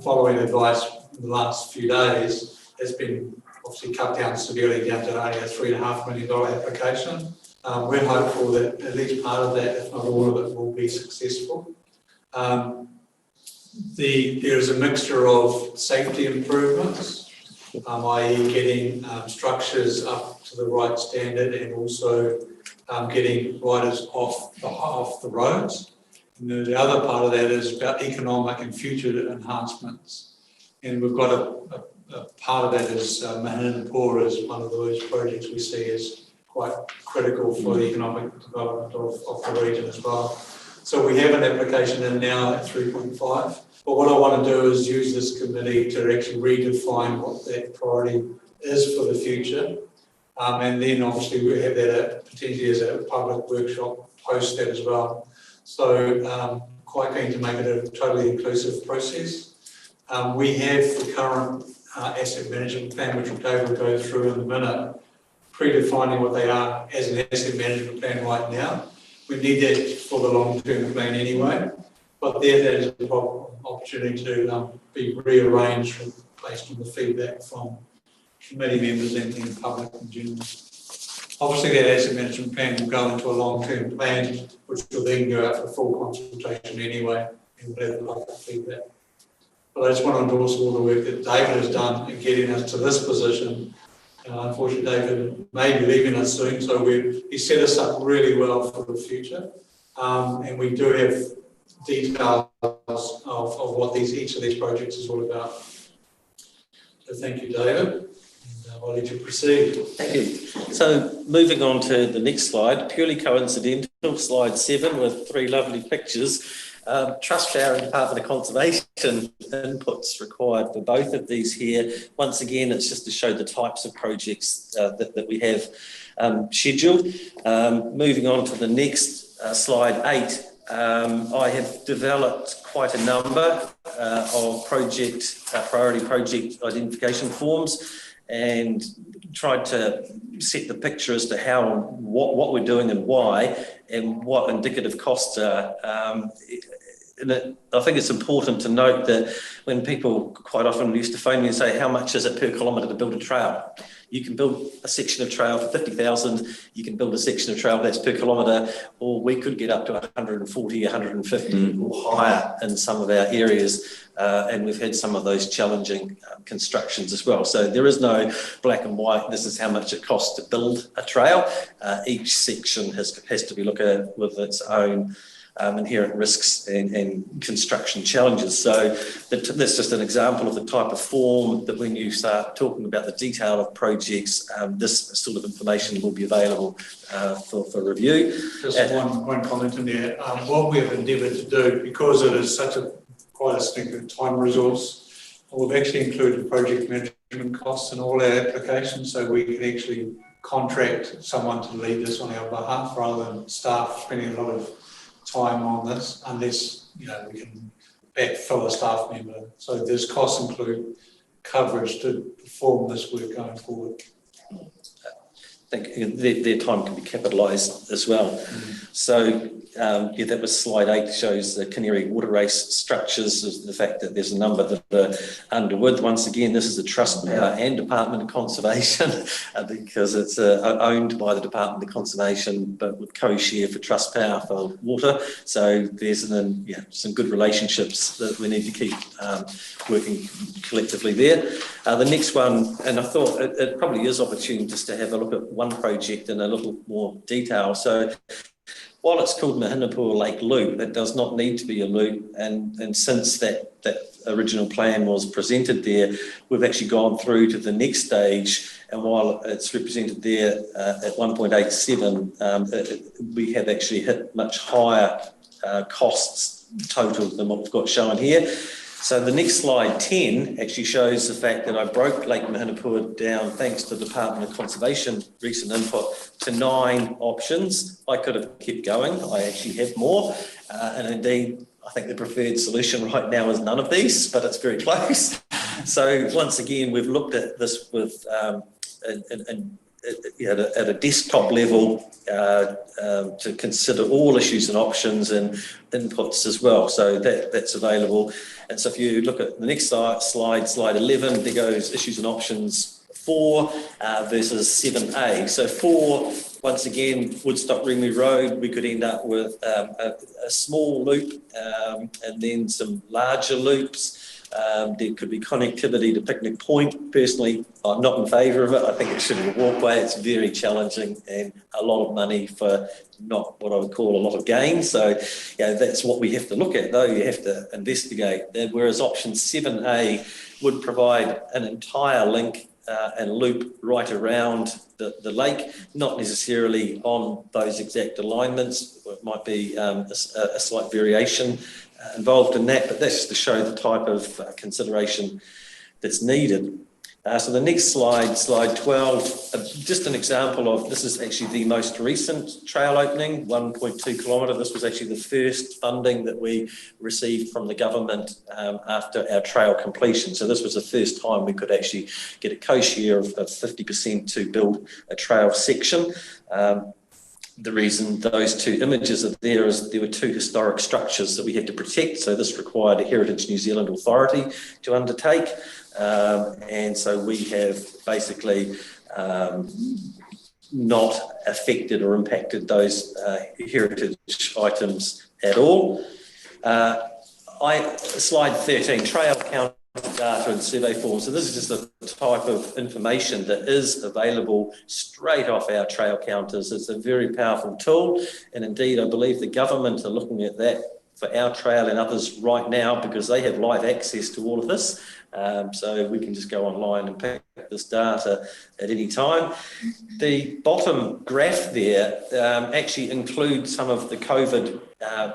[SPEAKER 1] following advice in the last few days, it's been obviously cut down severely down to only a $3.5 million application. We're hopeful that at least part of that, if not all of it, will be successful. There is a mixture of safety improvements, i.e. getting structures up to the right standard, and also getting riders off the roads. And the other part of that is about economic and future enhancements. And we've got a part of that is Mahinapa is one of those projects we see as quite critical for the economic development of the region as well. So we have an application in now at 3.5. But what I want to do is use this committee to actually redefine what that priority is for the future. And then obviously we have that potentially as a public workshop post that as well. So quite keen to make it a totally inclusive process. We have the current asset management plan, which David will go through in a minute, predefining what they are as an asset management plan right now. We need that for the long-term plan anyway, but that is an opportunity to be rearranged based on the feedback from committee members and the public in general. Obviously, that asset management plan will go into a long-term plan, which will then go out for full consultation anyway, and we'll have the public feedback. But I just want to endorse all the work that David has done in getting us to this position. Unfortunately, David may be leaving us soon, so he set us up really well for the future. And we do have details of what each of these projects is all about. So thank you, David. And I'll let you proceed.
[SPEAKER 6] Thank you. So moving on to the next slide, purely coincidental, slide 7 with 3 lovely pictures. Trust Power and Department of Conservation inputs required for both of these here. Once again, it's just to show the types of projects that we have scheduled. Moving on to the next slide 8, I have developed quite a number of priority project identification forms, and tried to set the picture as to what we're doing and why, and what indicative costs are. I think it's important to note that when people quite often used to phone me and say, how much is it per kilometre to build a trail? You can build a section of trail for 50,000, you can build a section of trail that's per kilometre, or we could get up to 140, 150 or higher in some of our areas. And we've had some of those challenging constructions as well. So there is no black and white, this is how much it costs to build a trail. Each section has to be looked at with its own inherent risks and construction challenges. So that's just an example of the type of form that when you start talking about the detail of projects, this sort of information will be available for review.
[SPEAKER 1] Just one comment in there. What we have endeavoured to do, because it is such quite a significant time resource, we've actually included project management costs in all our applications, so we can actually contract someone to lead this on our behalf rather than staff spending a lot of time on this, unless we can backfill a staff member. So there's costs include coverage to perform this work going forward.
[SPEAKER 6] I think their time can be capitalised as well. So that was slide 8, shows the Canary Water Race structures, the fact that there's a number that are underwood. Once again, this is a trust power and Department of Conservation because it's owned by the Department of Conservation, but with co-share for trust power for water. So there's some good relationships that we need to keep working collectively there. The next one, and I thought it probably is opportune just to have a look at one project in a little more detail. So while it's called Mahinapa Lake Loop, it does not need to be a loop. And since that original plan was presented there, we've actually gone through to the next stage. And while it's represented there at 1.87, we have actually hit much higher costs total than what we've got shown here. So the next slide, 10, actually shows the fact that I broke Lake Mahinapa down, thanks to the Department of Conservation recent input, to 9 options. I could have kept going. I actually have more. And indeed, I think the preferred solution right now is none of these, but it's very close. So once again, we've looked at this with at a desktop level to consider all issues and options and inputs as well. So that's available. And so if you look at the next slide 11, there goes issues and options 4 versus 7A. So 4, once again, Woodstock Ringway Road, we could end up with a small loop and then some larger loops. There could be connectivity to Picnic Point. Personally, I'm not in favour of it. I think it should be a walkway. It's very challenging and a lot of money for not what I would call a lot of gain. So, that's what we have to look at, though. You have to investigate. Whereas option 7A would provide an entire link and loop right around the lake, not necessarily on those exact alignments. It might be a slight variation involved in that, but that's just to show the type of consideration that's needed. So the next slide 12, just an example of, this is actually the most recent trail opening, 1.2 kilometre. This was actually the first funding that we received from the government after our trail completion. So this was the first time we could actually get a co-share of 50% to build a trail section. The reason those 2 images are there is there were 2 historic structures that we had to protect. So this required a Heritage New Zealand authority to undertake. And so we have basically not affected or impacted those heritage items at all. Slide 13, trail count data and survey forms. So this is just the type of information that is available straight off our trail counters. It's a very powerful tool, and indeed I believe the government are looking at that for our trail and others right now because they have live access to all of this. So we can just go online and pick this data at any time. The bottom graph there actually includes some of the COVID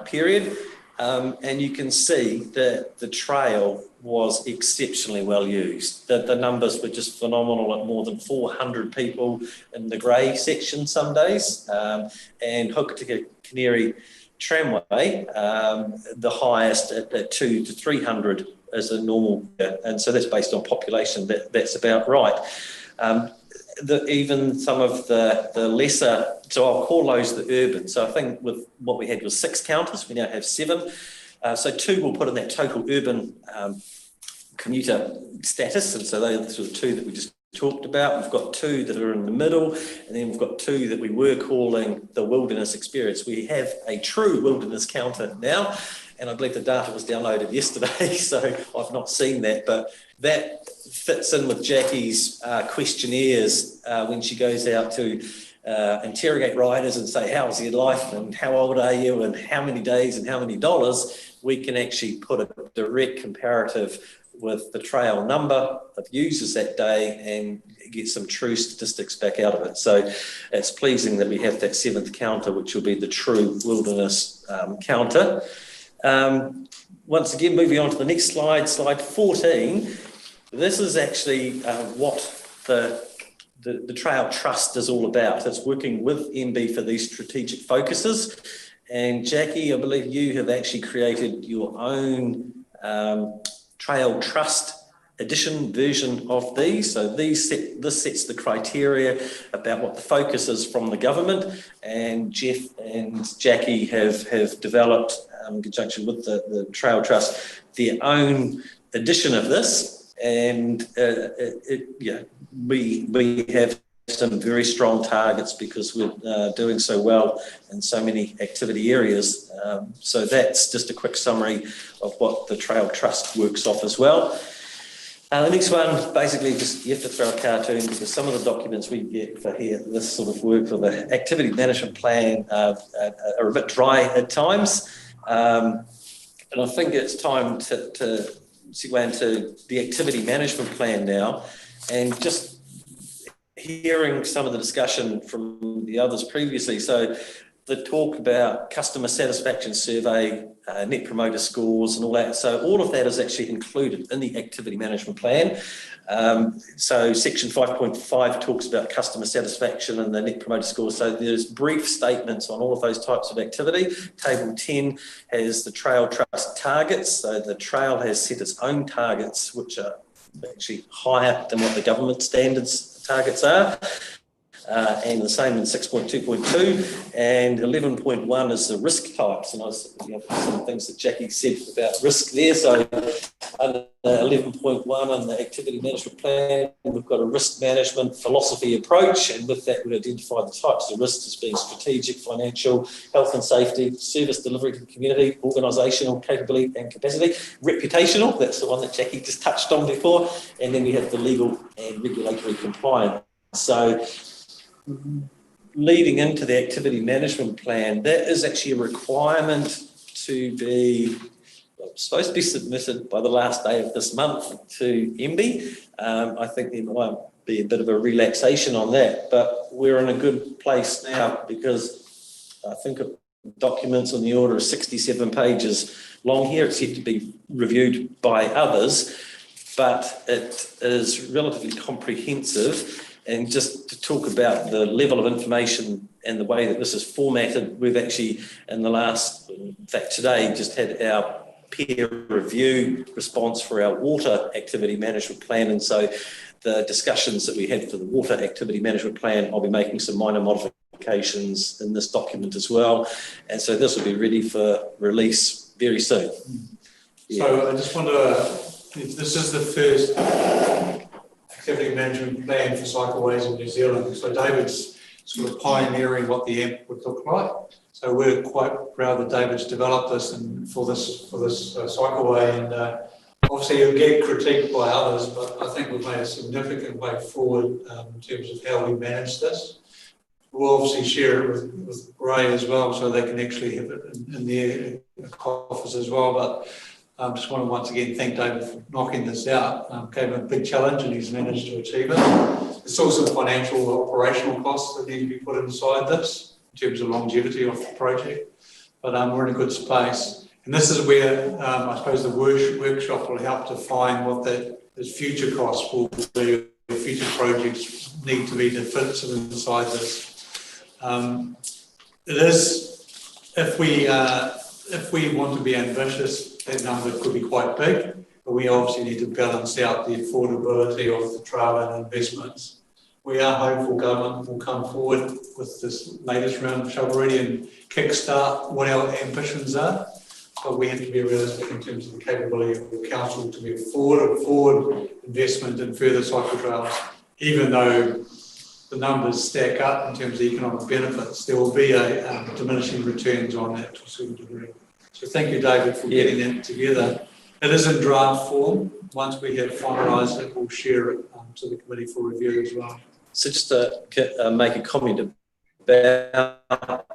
[SPEAKER 6] period. And you can see that the trail was exceptionally well used. The numbers were just phenomenal at more than 400 people in the grey section some days. And Hokitika Canary Tramway, the highest at 200 to 300 as a normal, and so that's based on population, that's about right. even some of the lesser, so I'll call those the urban. So I think with what we had was 6 counters, we now have 7. So 2 we'll put in that total urban commuter status, and so they're the sort of 2 that we just talked about. We've got 2 that are in the middle, and then we've got 2 that we were calling the wilderness experience. We have a true wilderness counter now, and I believe the data was downloaded yesterday, so I've not seen that, but that fits in with Jackie's questionnaires when she goes out to interrogate riders and say, how's your life and how old are you and how many days and how many dollars. We can actually put a direct comparative with the trail number of users that day and get some true statistics back out of it. So it's pleasing that we have that 7th counter, which will be the true wilderness counter. Once again, moving on to the next slide, slide 14. This is actually what the Trail Trust is all about. It's working with MB for these strategic focuses. And Jackie, I believe you have actually created your own Trail Trust edition version of these. So this sets the criteria about what the focus is from the government, and Jeff and Jackie have developed in conjunction with the Trail Trust their own edition of this, and we have some very strong targets because we're doing so well in so many activity areas. So that's just a quick summary of what the Trail Trust works off as well. The next one, basically, just you have to throw a cartoon because some of the documents we get for here, this sort of work for the activity management plan are a bit dry at times. And I think it's time to segue into the activity management plan now, and just hearing some of the discussion from the others previously. So the talk about customer satisfaction survey, net promoter scores and all that. So all of that is actually included in the activity management plan. So section 5.5 talks about customer satisfaction and the net promoter score. So there's brief statements on all of those types of activity. Table 10 has the Trail Trust targets. So the Trail has set its own targets, which are actually higher than what the government standards targets are. And the same in 6.2.2, and 11.1 is the risk types. And I was some things that Jackie said about risk there. So under 11.1 in the activity management plan, we've got a risk management philosophy approach, and with that we identify the types of risks as being strategic, financial, health and safety, service delivery to the community, organisational capability and capacity, reputational, that's the one that Jackie just touched on before, and then we have the legal and regulatory compliance. So leading into the activity management plan, that is actually a requirement to be supposed to be submitted by the last day of this month to MB. I think there might be a bit of a relaxation on that, but we're in a good place now because I think documents on the order of 67 pages long here. It's yet to be reviewed by others, but it is relatively comprehensive. And just to talk about the level of information and the way that this is formatted, we've actually, in fact today, just had our peer review response for our water activity management plan. And so the discussions that we had for the water activity management plan, I'll be making some minor modifications in this document as well. And so this will be ready for release very soon.
[SPEAKER 1] Yeah. So I just want to, this is the first activity management plan for cycleways in New Zealand. So David's sort of pioneering what the AMP would look like. So we're quite proud that David's developed this and for this cycleway, and obviously it'll get critiqued by others, but I think we've made a significant way forward in terms of how we manage this. We'll obviously share it with Ray as well, so they can actually have it in their coffers as well. But just want to once again thank David for knocking this out. Gave him a big challenge and he's managed to achieve it. There's also financial operational costs that need to be put inside this in terms of longevity of the project. But we're in a good space. And this is where I suppose the workshop will help to find what those future costs will be, the future projects need to be to fit inside this. It is, if we want to be ambitious, that number could be quite big, but we obviously need to balance out the affordability of the trail and investments. We are hopeful government will come forward with this latest round of shovel-ready and kickstart what our ambitions are. But we have to be realistic in terms of the capability of the council to be forward investment in further cycle trails. Even though the numbers stack up in terms of economic benefits, there will be a diminishing returns on that to a certain degree. So thank you, David, for getting that together. It is in draft form. Once we have finalised it, we'll share it to the committee for review as well.
[SPEAKER 6] So just to make a comment about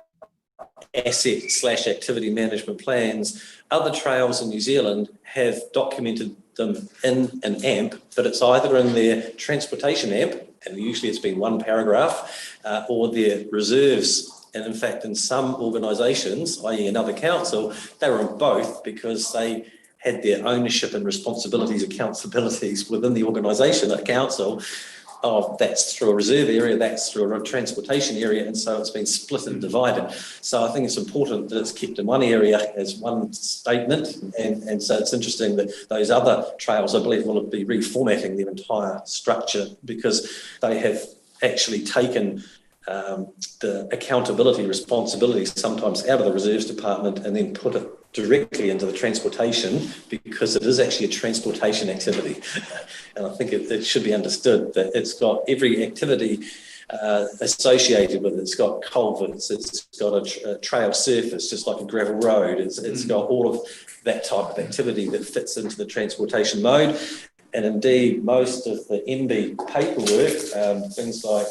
[SPEAKER 6] asset/activity management plans, other trails in New Zealand have documented them in an AMP, but it's either in their transportation AMP, and usually it's been one paragraph, or their reserves. And in fact, in some organisations, i.e. another council, they were in both because they had their ownership and responsibilities, accountabilities within the organisation at council. Oh, that's through a reserve area, that's through a transportation area, and so it's been split and divided. So I think it's important that it's kept in one area as one statement, and so it's interesting that those other trails, I believe, will be reformatting their entire structure because they have actually taken the accountability responsibilities sometimes out of the reserves department and then put it directly into the transportation, because it is actually a transportation activity. And I think it should be understood that it's got every activity associated with it. It's got culverts, it's got a trail surface, just like a gravel road. It's got all of that type of activity that fits into the transportation mode. And indeed, most of the MB paperwork, things like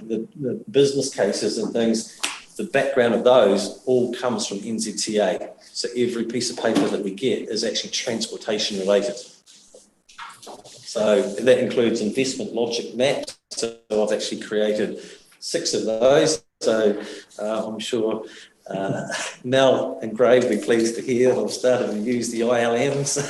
[SPEAKER 6] the business cases and things, the background of those all comes from NZTA. So every piece of paper that we get is actually transportation related. So that includes investment logic maps. So I've actually created 6 of those. So I'm sure Mel and Gray will be pleased to hear that I've started to use the ILMs.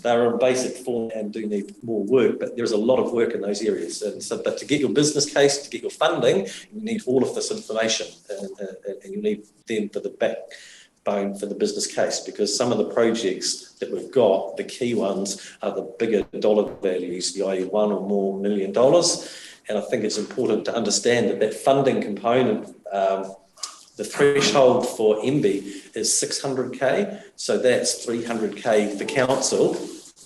[SPEAKER 6] They're in basic form and do need more work, but there's a lot of work in those areas. And so, but to get your business case, to get your funding, you need all of this information, and you need them for the backbone for the business case, because some of the projects that we've got, the key ones, are the bigger dollar values, the i.e. $1 or more million. And I think it's important to understand that that funding component, the threshold for MB is 600k, so that's 300k for council.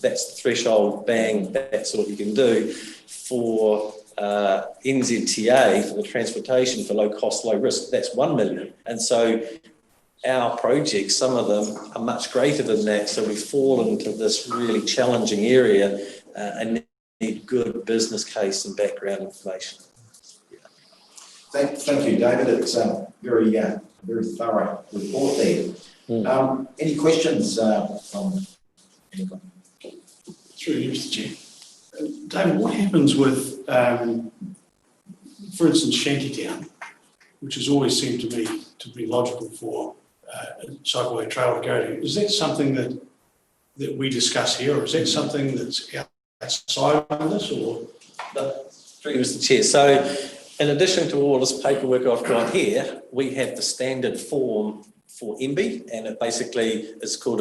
[SPEAKER 6] That's the threshold, bang, that's what you can do. For NZTA, for the transportation, for low cost, low risk, that's 1 million. And so our projects, some of them are much greater than that, so we fall into this really challenging area and need good business case and background information.
[SPEAKER 3] Thank you, David. It's very thorough report there. Any questions from anyone?
[SPEAKER 5] Through you, Mr. Chair. David, what happens with, for instance, Shantytown, which has always seemed to be logical for a cycleway trail to go to? Is that something that we discuss here, or is that something that's outside of this, or?
[SPEAKER 6] Through you, Mr. Chair. So, in addition to all this paperwork I've got here, we have the standard form for MB, and it basically is called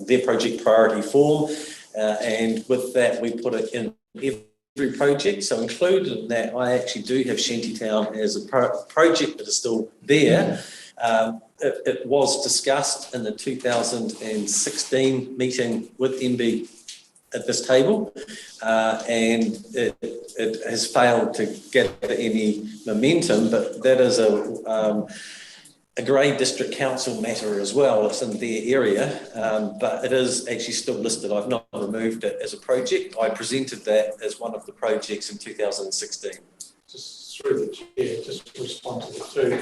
[SPEAKER 6] their project priority form. And with that, we put it in every project. So included in that, I actually do have Shantytown as a project that is still there. It was discussed in the 2016 meeting with MB at this table, and it has failed to get any momentum, but that is a Grey District Council matter as well. It's in their area, but it is actually still listed. I've not removed it as a project. I presented that as one of the projects in 2016.
[SPEAKER 1] Just through the chair, just to respond to the two.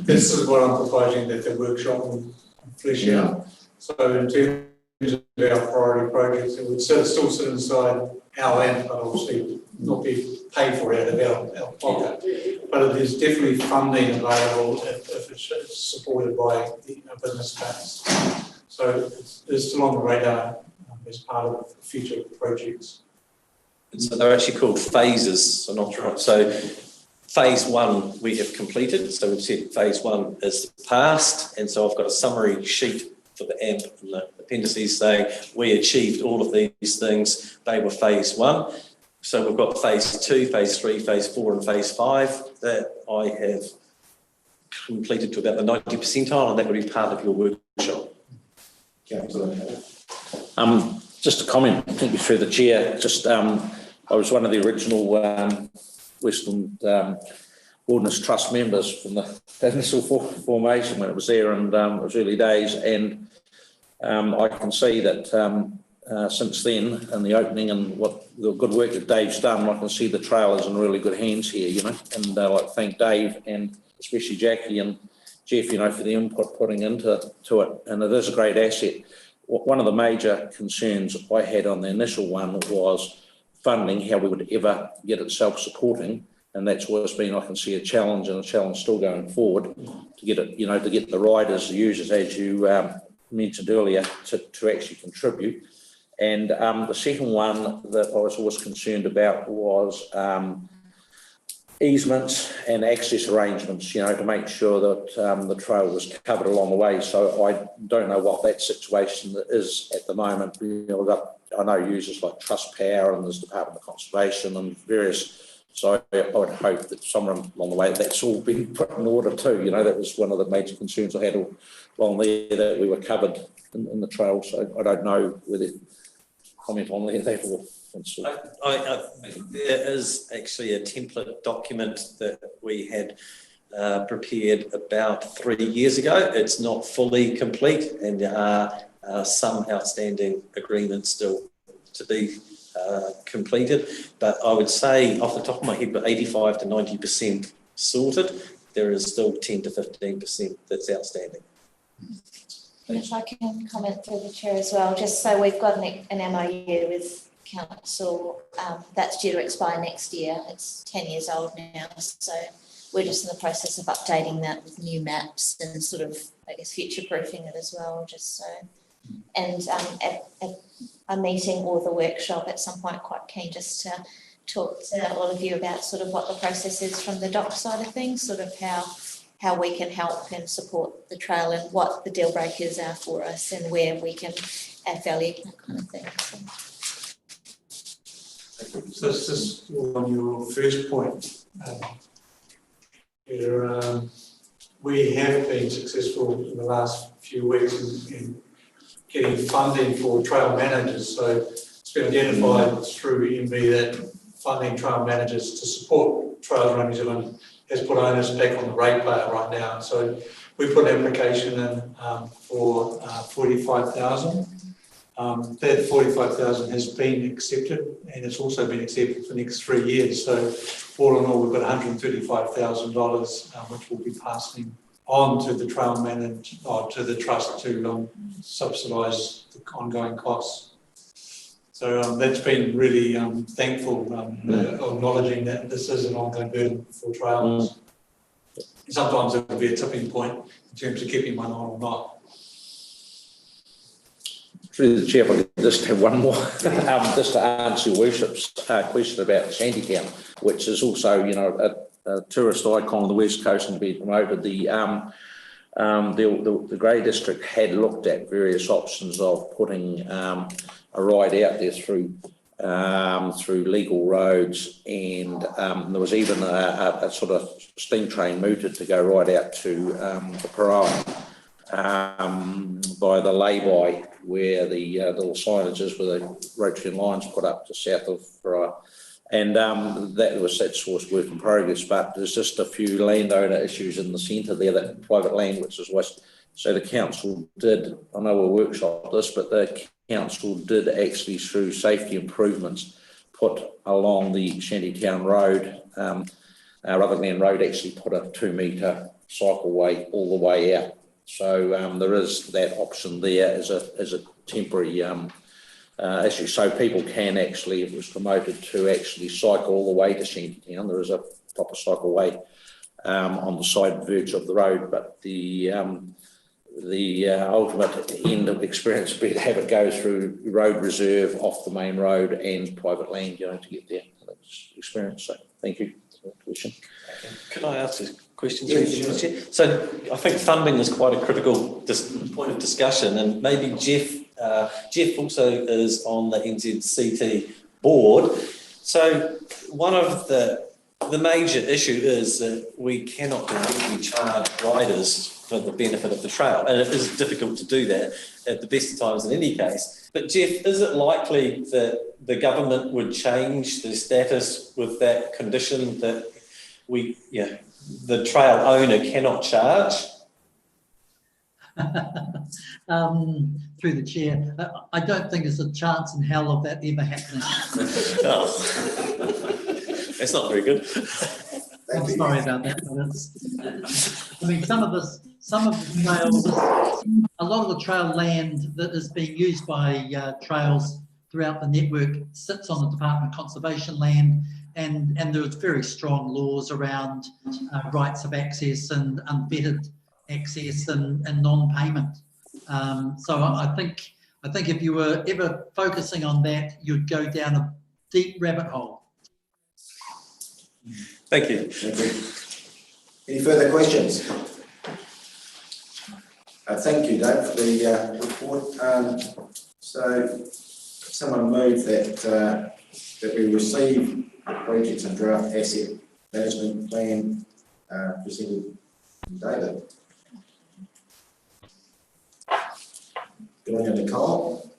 [SPEAKER 1] This is what I'm proposing that the workshop will flesh out. So in terms of our priority projects, it would still sit inside our land, but obviously not be paid for out of our pocket. But it is definitely funding available if it's supported by the business case. So it's still on the radar as part of future projects.
[SPEAKER 6] And so they're actually called phases, so not right. So phase 1 we have completed. So we've said phase 1 is passed, and so I've got a summary sheet for the AMP and the appendices saying we achieved all of these things. They were phase 1. So we've got phase 2, phase 3, phase 4 and phase 5 that I have completed to about the 90th percentile, and that would be part of your workshop.
[SPEAKER 2] Just a comment, thank you through the chair. I was one of the original Western Wilderness Trust members from the initial formation when it was there, and it was early days. And I can see that since then, and the opening and what the good work that Dave's done, I can see the trail is in really good hands here, you know. And I'd like to thank Dave and especially Jackie and Jeff, you know, for the input putting into it. And it is a great asset. One of the major concerns I had on the initial one was funding, how we would ever get it self-supporting. And that's always been, I can see, a challenge, and a challenge still going forward to get it, you know, to get the riders, the users, as you mentioned earlier, to actually contribute. And the second one that I was always concerned about was easements and access arrangements, you know, to make sure that the trail was covered along the way. So I don't know what that situation is at the moment. You know, I know users like Trust Power and there's Department of Conservation and various. So I would hope that somewhere along the way that's all been put in order too. You know, that was one of the major concerns I had all along there, that we were covered in the trail. So I don't know whether comment on that or.
[SPEAKER 6] There is actually a template document that we had prepared about 3 years ago. It's not fully complete, and there are some outstanding agreements still to be completed. But I would say, off the top of my head, we're 85 to 90% sorted. There is still 10 to 15% that's outstanding.
[SPEAKER 4] If I can comment through the chair as well, just so we've got an MOU with council that's due to expire next year. It's 10 years old now, so we're just in the process of updating that with new maps and sort of, I guess, future-proofing it as well, just so. And at a meeting or the workshop at some point, quite keen just to talk to all of you about sort of what the process is from the dock side of things, sort of how we can help and support the trail and what the deal breakers are for us and where we can add value, that kind of thing.
[SPEAKER 1] So it's just on your first point, we have been successful in the last few weeks in getting funding for trail managers. So it's been identified through MB that funding trail managers to support trails around New Zealand has put onus back on the ratepayer right now. So we put an application in for 45,000. That 45,000 has been accepted, and it's also been accepted for the next 3 years. So all in all, we've got $135,000, which will be passing on to the trail manager, or to the trust to subsidise the ongoing costs. So that's been really thankful, acknowledging that this is an ongoing burden for trailers. Sometimes it will be a tipping point in terms of keeping one on or not.
[SPEAKER 2] Through the chair, if I could just have one more, just to answer your worship's question about Shantytown, which is also, you know, a tourist icon on the west coast and to be promoted. The Grey District had looked at various options of putting a ride out there through legal roads, and there was even a sort of steam train mooted to go right out to the Parawa. By the lay-by, where the little signage is with the rotary lines put up to south of Parawa. And that's work in progress, but there's just a few landowner issues in the centre there, that private land, which is west. So the council did, I know we'll workshop this, but the council did actually, through safety improvements, put along the Shantytown Road, Rutherglen Road, actually put a 2-metre cycleway all the way out. So there is that option there as a temporary issue. So people can actually, if it was promoted, to actually cycle all the way to Shantytown. There is a proper cycleway on the side verge of the road, but the ultimate end of experience would be to have it go through road reserve, off the main road, and private land, you know, to get there. That's experience. So thank you for the question.
[SPEAKER 6] Can I ask a question? Yes, sure. So I think funding is quite a critical point of discussion, and maybe Jeff also is on the NZCT board. So one of the major issue is that we cannot directly charge riders for the benefit of the trail, and it is difficult to do that at the best of times in any case. But Jeff, is it likely that the government would change the status with that condition that the trail owner cannot charge?
[SPEAKER 9] Through the chair, I don't think there's a chance in hell of that ever happening.
[SPEAKER 6] Oh. That's not very good.
[SPEAKER 9] I'm sorry about that, but it's, I mean, some of the trails, a lot of the trail land that is being used by trails throughout the network sits on the Department of Conservation land, and there's very strong laws around rights of access and unfettered access and non-payment. So I think if you were ever focusing on that, you'd go down a deep rabbit hole.
[SPEAKER 6] Thank you.
[SPEAKER 3] Thank you. Any further questions? Thank you, Dave, for the report. So, someone move that we receive projects and draft asset management plan presented from David. Good on you, Nicole.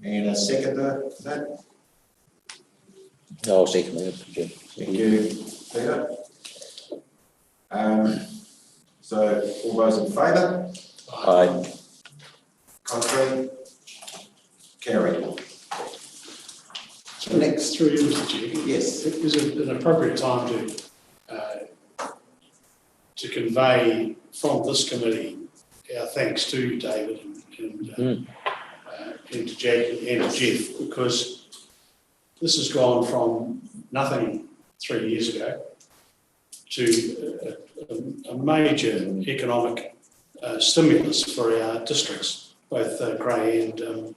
[SPEAKER 3] And a seconder for that.
[SPEAKER 2] I'll second it.
[SPEAKER 3] Thank you, Peter. So all those in favour?
[SPEAKER 2] Aye.
[SPEAKER 3] Contrary? Carried. So next,
[SPEAKER 5] Through you, Mr. Chair.
[SPEAKER 3] yes.
[SPEAKER 5] Is it an appropriate time to convey from this committee our thanks to David and to Jackie and to Jeff, because this has gone from nothing 3 years ago to a major economic stimulus for our districts, both Grey and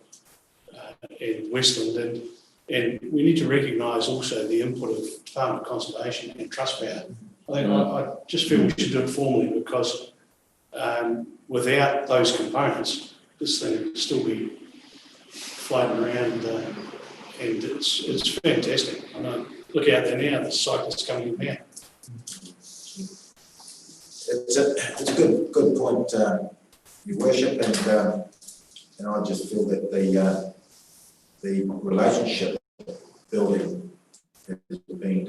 [SPEAKER 5] Westland, and we need to recognise also the input of Department of Conservation and Trustpower. I think I just feel we should do it formally, because without those components, this thing would still be floating around, and it's fantastic. I know, look out there now, the cyclists coming in now.
[SPEAKER 3] It's a good point, Your Worship, and I just feel that the relationship building has been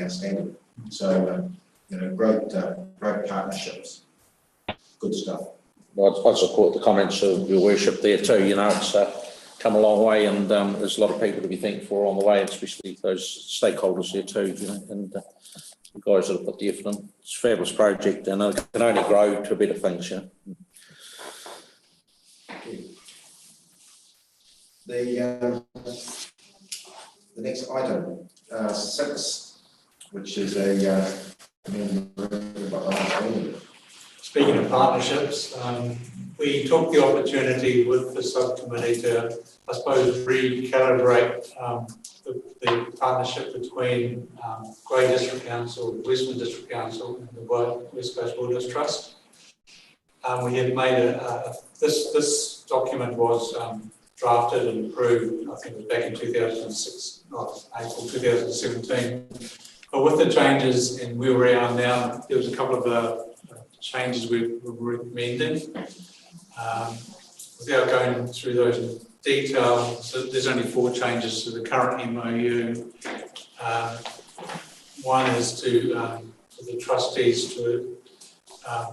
[SPEAKER 3] outstanding. So great partnerships, good stuff.
[SPEAKER 2] Well, I support the comments of Your Worship there too. It's come a long way, and there's a lot of people to be thankful for on the way, especially those stakeholders there too, and the guys that have put the effort in. It's a fabulous project, and it can only grow to better things.
[SPEAKER 3] The next item, 6, which is a
[SPEAKER 1] Speaking of partnerships, we took the opportunity with the subcommittee to, I suppose, recalibrate the partnership between Grey District Council, Westland District Council, and the West Coast Wilderness Trust. We had made this document was drafted and approved, I think it was back in 2006, not April 2017. But with the changes and where we are now, there was a couple of changes we were recommending. Without going through those in detail, so there's only 4 changes to the current MOU. One is to for the trustees to,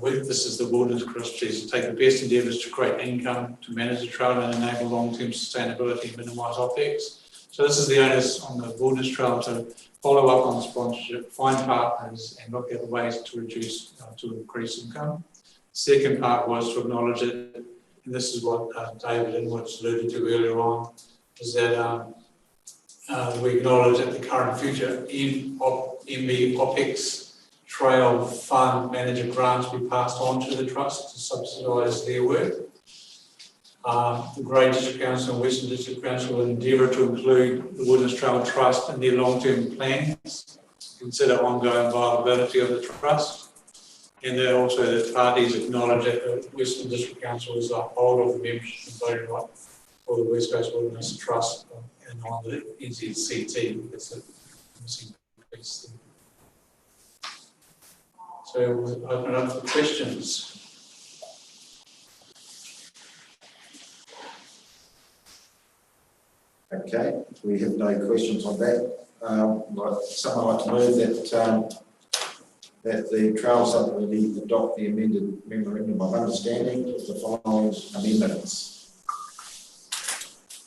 [SPEAKER 1] this is the Wilderness trustees, to take the best endeavours to create income, to manage the trail and enable long-term sustainability and minimise OPEX. So this is the onus on the Wilderness Trail to follow up on sponsorship, find partners, and look at ways to reduce, to increase income. Second part was to acknowledge it, and this is what David Inwood's alluded to earlier on, is that we acknowledge that the current future MB OPEX Trail Fund Manager grants be passed on to the Trust to subsidise their work. The Grey District Council and Western District Council will endeavour to include the Wilderness Trail Trust in their long-term plans, consider ongoing viability of the Trust, and then also the parties acknowledge that the Western District Council is a holder of the membership and voting right for the West Coast Wilderness Trust
[SPEAKER 5] and on the NZCT, that's a missing piece. So we'll open up for questions.
[SPEAKER 3] Okay, we have no questions on that. Someone like to move that that the Trail Subcommittee adopt the amended memorandum of understanding with the following amendments.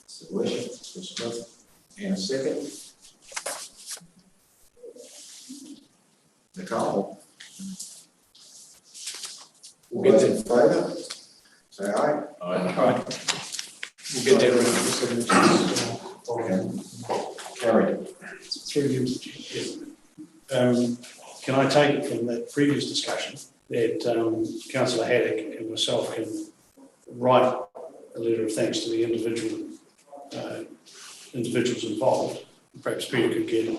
[SPEAKER 3] Mr. Worship, Mr. Smith, and a second. Nicole. All those in favour, say aye.
[SPEAKER 5] Aye. We'll get there in
[SPEAKER 3] Carried.
[SPEAKER 5] through you. Can I take it from that previous discussion that Councillor Haddock and myself can write a letter of thanks to the individuals involved? Perhaps Peter could get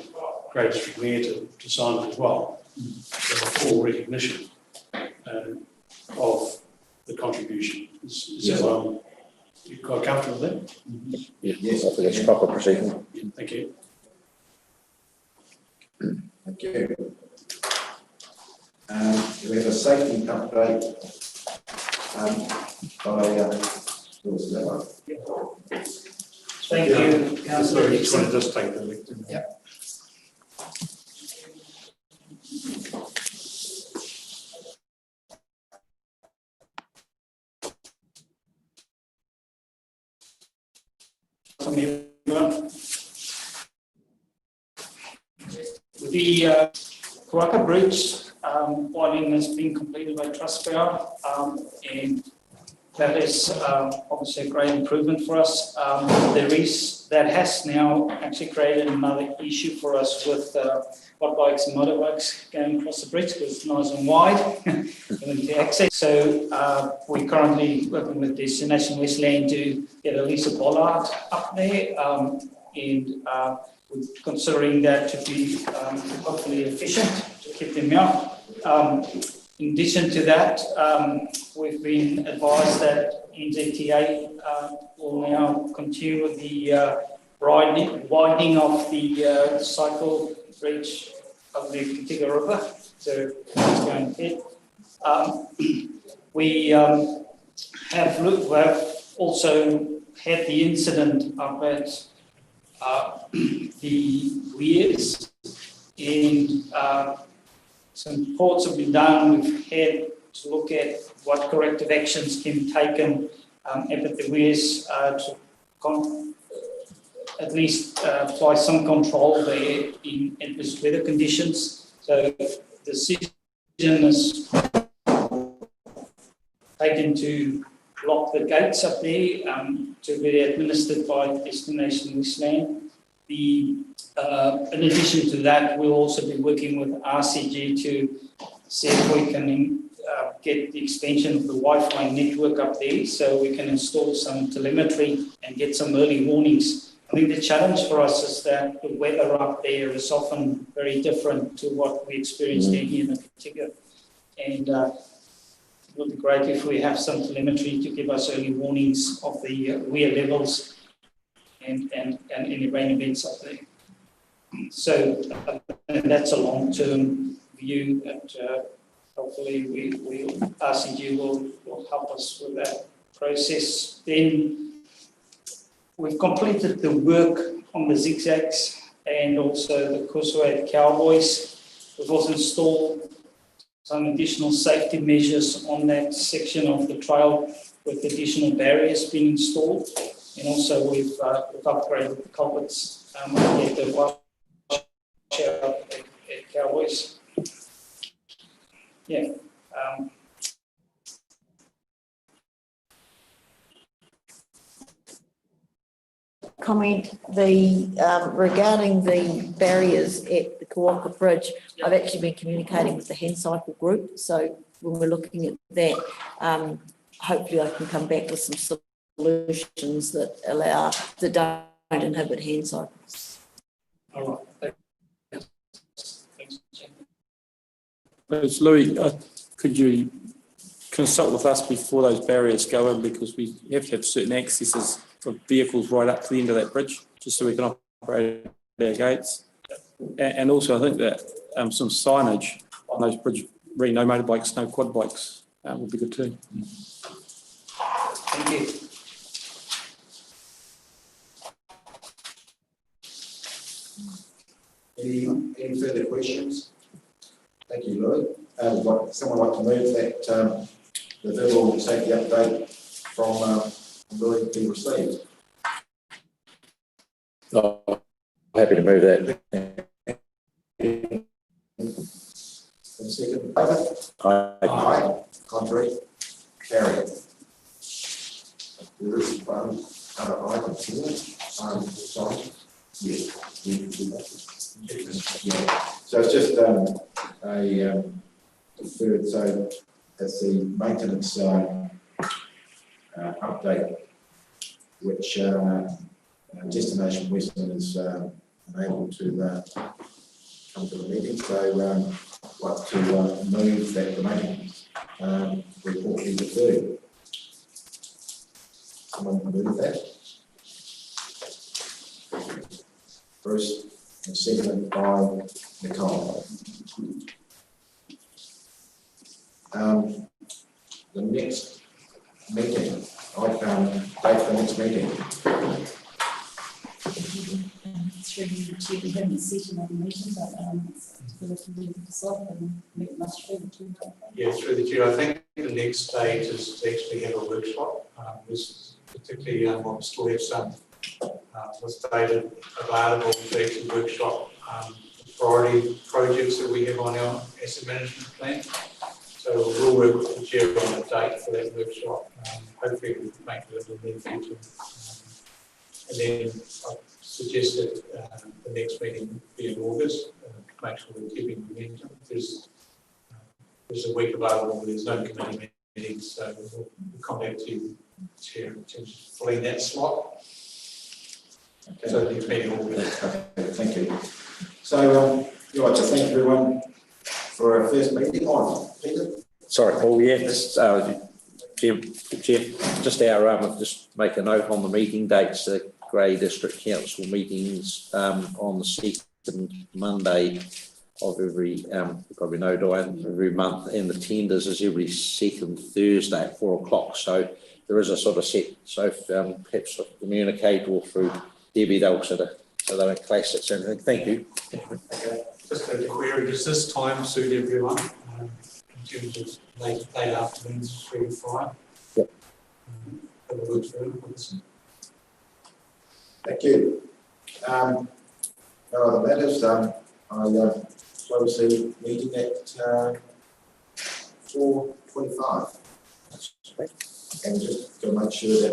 [SPEAKER 5] Great District Mayor to sign it as well. So a full recognition of the contribution. Is that what you're quite comfortable with that?
[SPEAKER 3] Yes.
[SPEAKER 2] I think it's proper procedure.
[SPEAKER 5] Yeah, thank you.
[SPEAKER 3] Thank you. We have a safety update by Will Stella.
[SPEAKER 11] Thank you, Councillor
[SPEAKER 1] Sorry,
[SPEAKER 11] Dixon.
[SPEAKER 1] just take the lecture.
[SPEAKER 11] Yeah. The Karaka Bridge widening has been completed by Trustpower, and that is obviously a great improvement for us. That has now actually created another issue for us with quad bikes and motorbikes going across the bridge because it's nice and wide and the access. So we're currently working with Destination Westland to get at least a bollard up there, and we're considering that to be hopefully efficient to keep them out. In addition to that, we've been advised that NZTA will now continue with the widening of the cycle bridge of the Kitiga River. So it's going ahead. We have also had the incident up at the weirs, and some reports have been done. We've had to look at what corrective actions can be taken up at the weirs to at least apply some control there in adverse weather conditions. So the decision is taken to block the gates up there to be administered by Destination Westland. In addition to that, we'll also be working with RCG to see if we can get the extension of the Wi-Fi network up there so we can install some telemetry and get some early warnings. I think the challenge for us is that the weather up there is often very different to what we experience down here in particular. And it would be great if we have some telemetry to give us early warnings of the weir levels and any rain events up there. So that's a long-term view that hopefully RCG will help us with that process. Then we've completed the work on the zigzags and also the causeway at Cowboys. We've also installed some additional safety measures on that section of the trail with additional barriers being installed. And also we've upgraded the culverts at the wash out at Cowboys. Yeah.
[SPEAKER 7] Comment regarding the barriers at the Kawaka Bridge. I've actually been communicating with the hand cycle group, so when we're looking at that, hopefully I can come back with some solutions that don't inhibit hand cycles.
[SPEAKER 5] All right. Thanks.
[SPEAKER 12] It's Louis, could you consult with us before those barriers go in, because we have to have certain accesses for vehicles right up to the end of that bridge? just so we can operate our gates. And also, I think that some signage on those bridges, really no motorbikes, no quad bikes, would be good too.
[SPEAKER 11] Thank you.
[SPEAKER 3] Any further questions? Thank you, Louis. Would someone like to move that the visual safety update from Louis be received?
[SPEAKER 2] Oh, happy to move that.
[SPEAKER 3] And second, favour? Aye. Contrary? Carried. There is one other item here. Sorry. Yes. Yeah. So it's just a deferred, so it's the maintenance update, which Destination Western is unable to come to the meeting. So I'd like to move that the maintenance report be deferred. Someone can move that? Bruce, and seconded by Nicole. The next meeting, I found date for the next meeting.
[SPEAKER 8] Through the chair, we haven't set another meeting, but it's for the decide and meet much further too.
[SPEAKER 1] Yeah, through the chair, I think the next stage is to actually have a workshop. This particularly we'll still have some was data available to actually workshop priority projects that we have on our asset management plan. So we'll work with the chair on a date for that workshop. Hopefully we can make it in the near future. And then I suggested the next meeting be in August, to make sure we're keeping momentum. There's a week available, there's no committee meetings, so we'll come back to you, Chair, in terms of filling that slot.
[SPEAKER 3] Okay.
[SPEAKER 1] So the next meeting will be.
[SPEAKER 3] Okay, thank you. So I'd like to thank everyone for our first meeting on. Peter?
[SPEAKER 2] Sorry, Paul, yeah, just, Chair, just just make a note on the meeting dates, the Grey District Council meetings on the second Monday of every, probably know, Diane, every month, and the tenders is every second Thursday at 4 o'clock. So there is a sort of set, so if, perhaps communicate or through Debbie, they'll sort of, so they don't clash it. So thank you.
[SPEAKER 1] Okay. Just a query, does this time suit everyone? In terms of late afternoons, 3 to 5?
[SPEAKER 2] Yep.
[SPEAKER 1] Have a look through.
[SPEAKER 3] Thank you. No other matters. I close the meeting at 4:25. And just to make sure that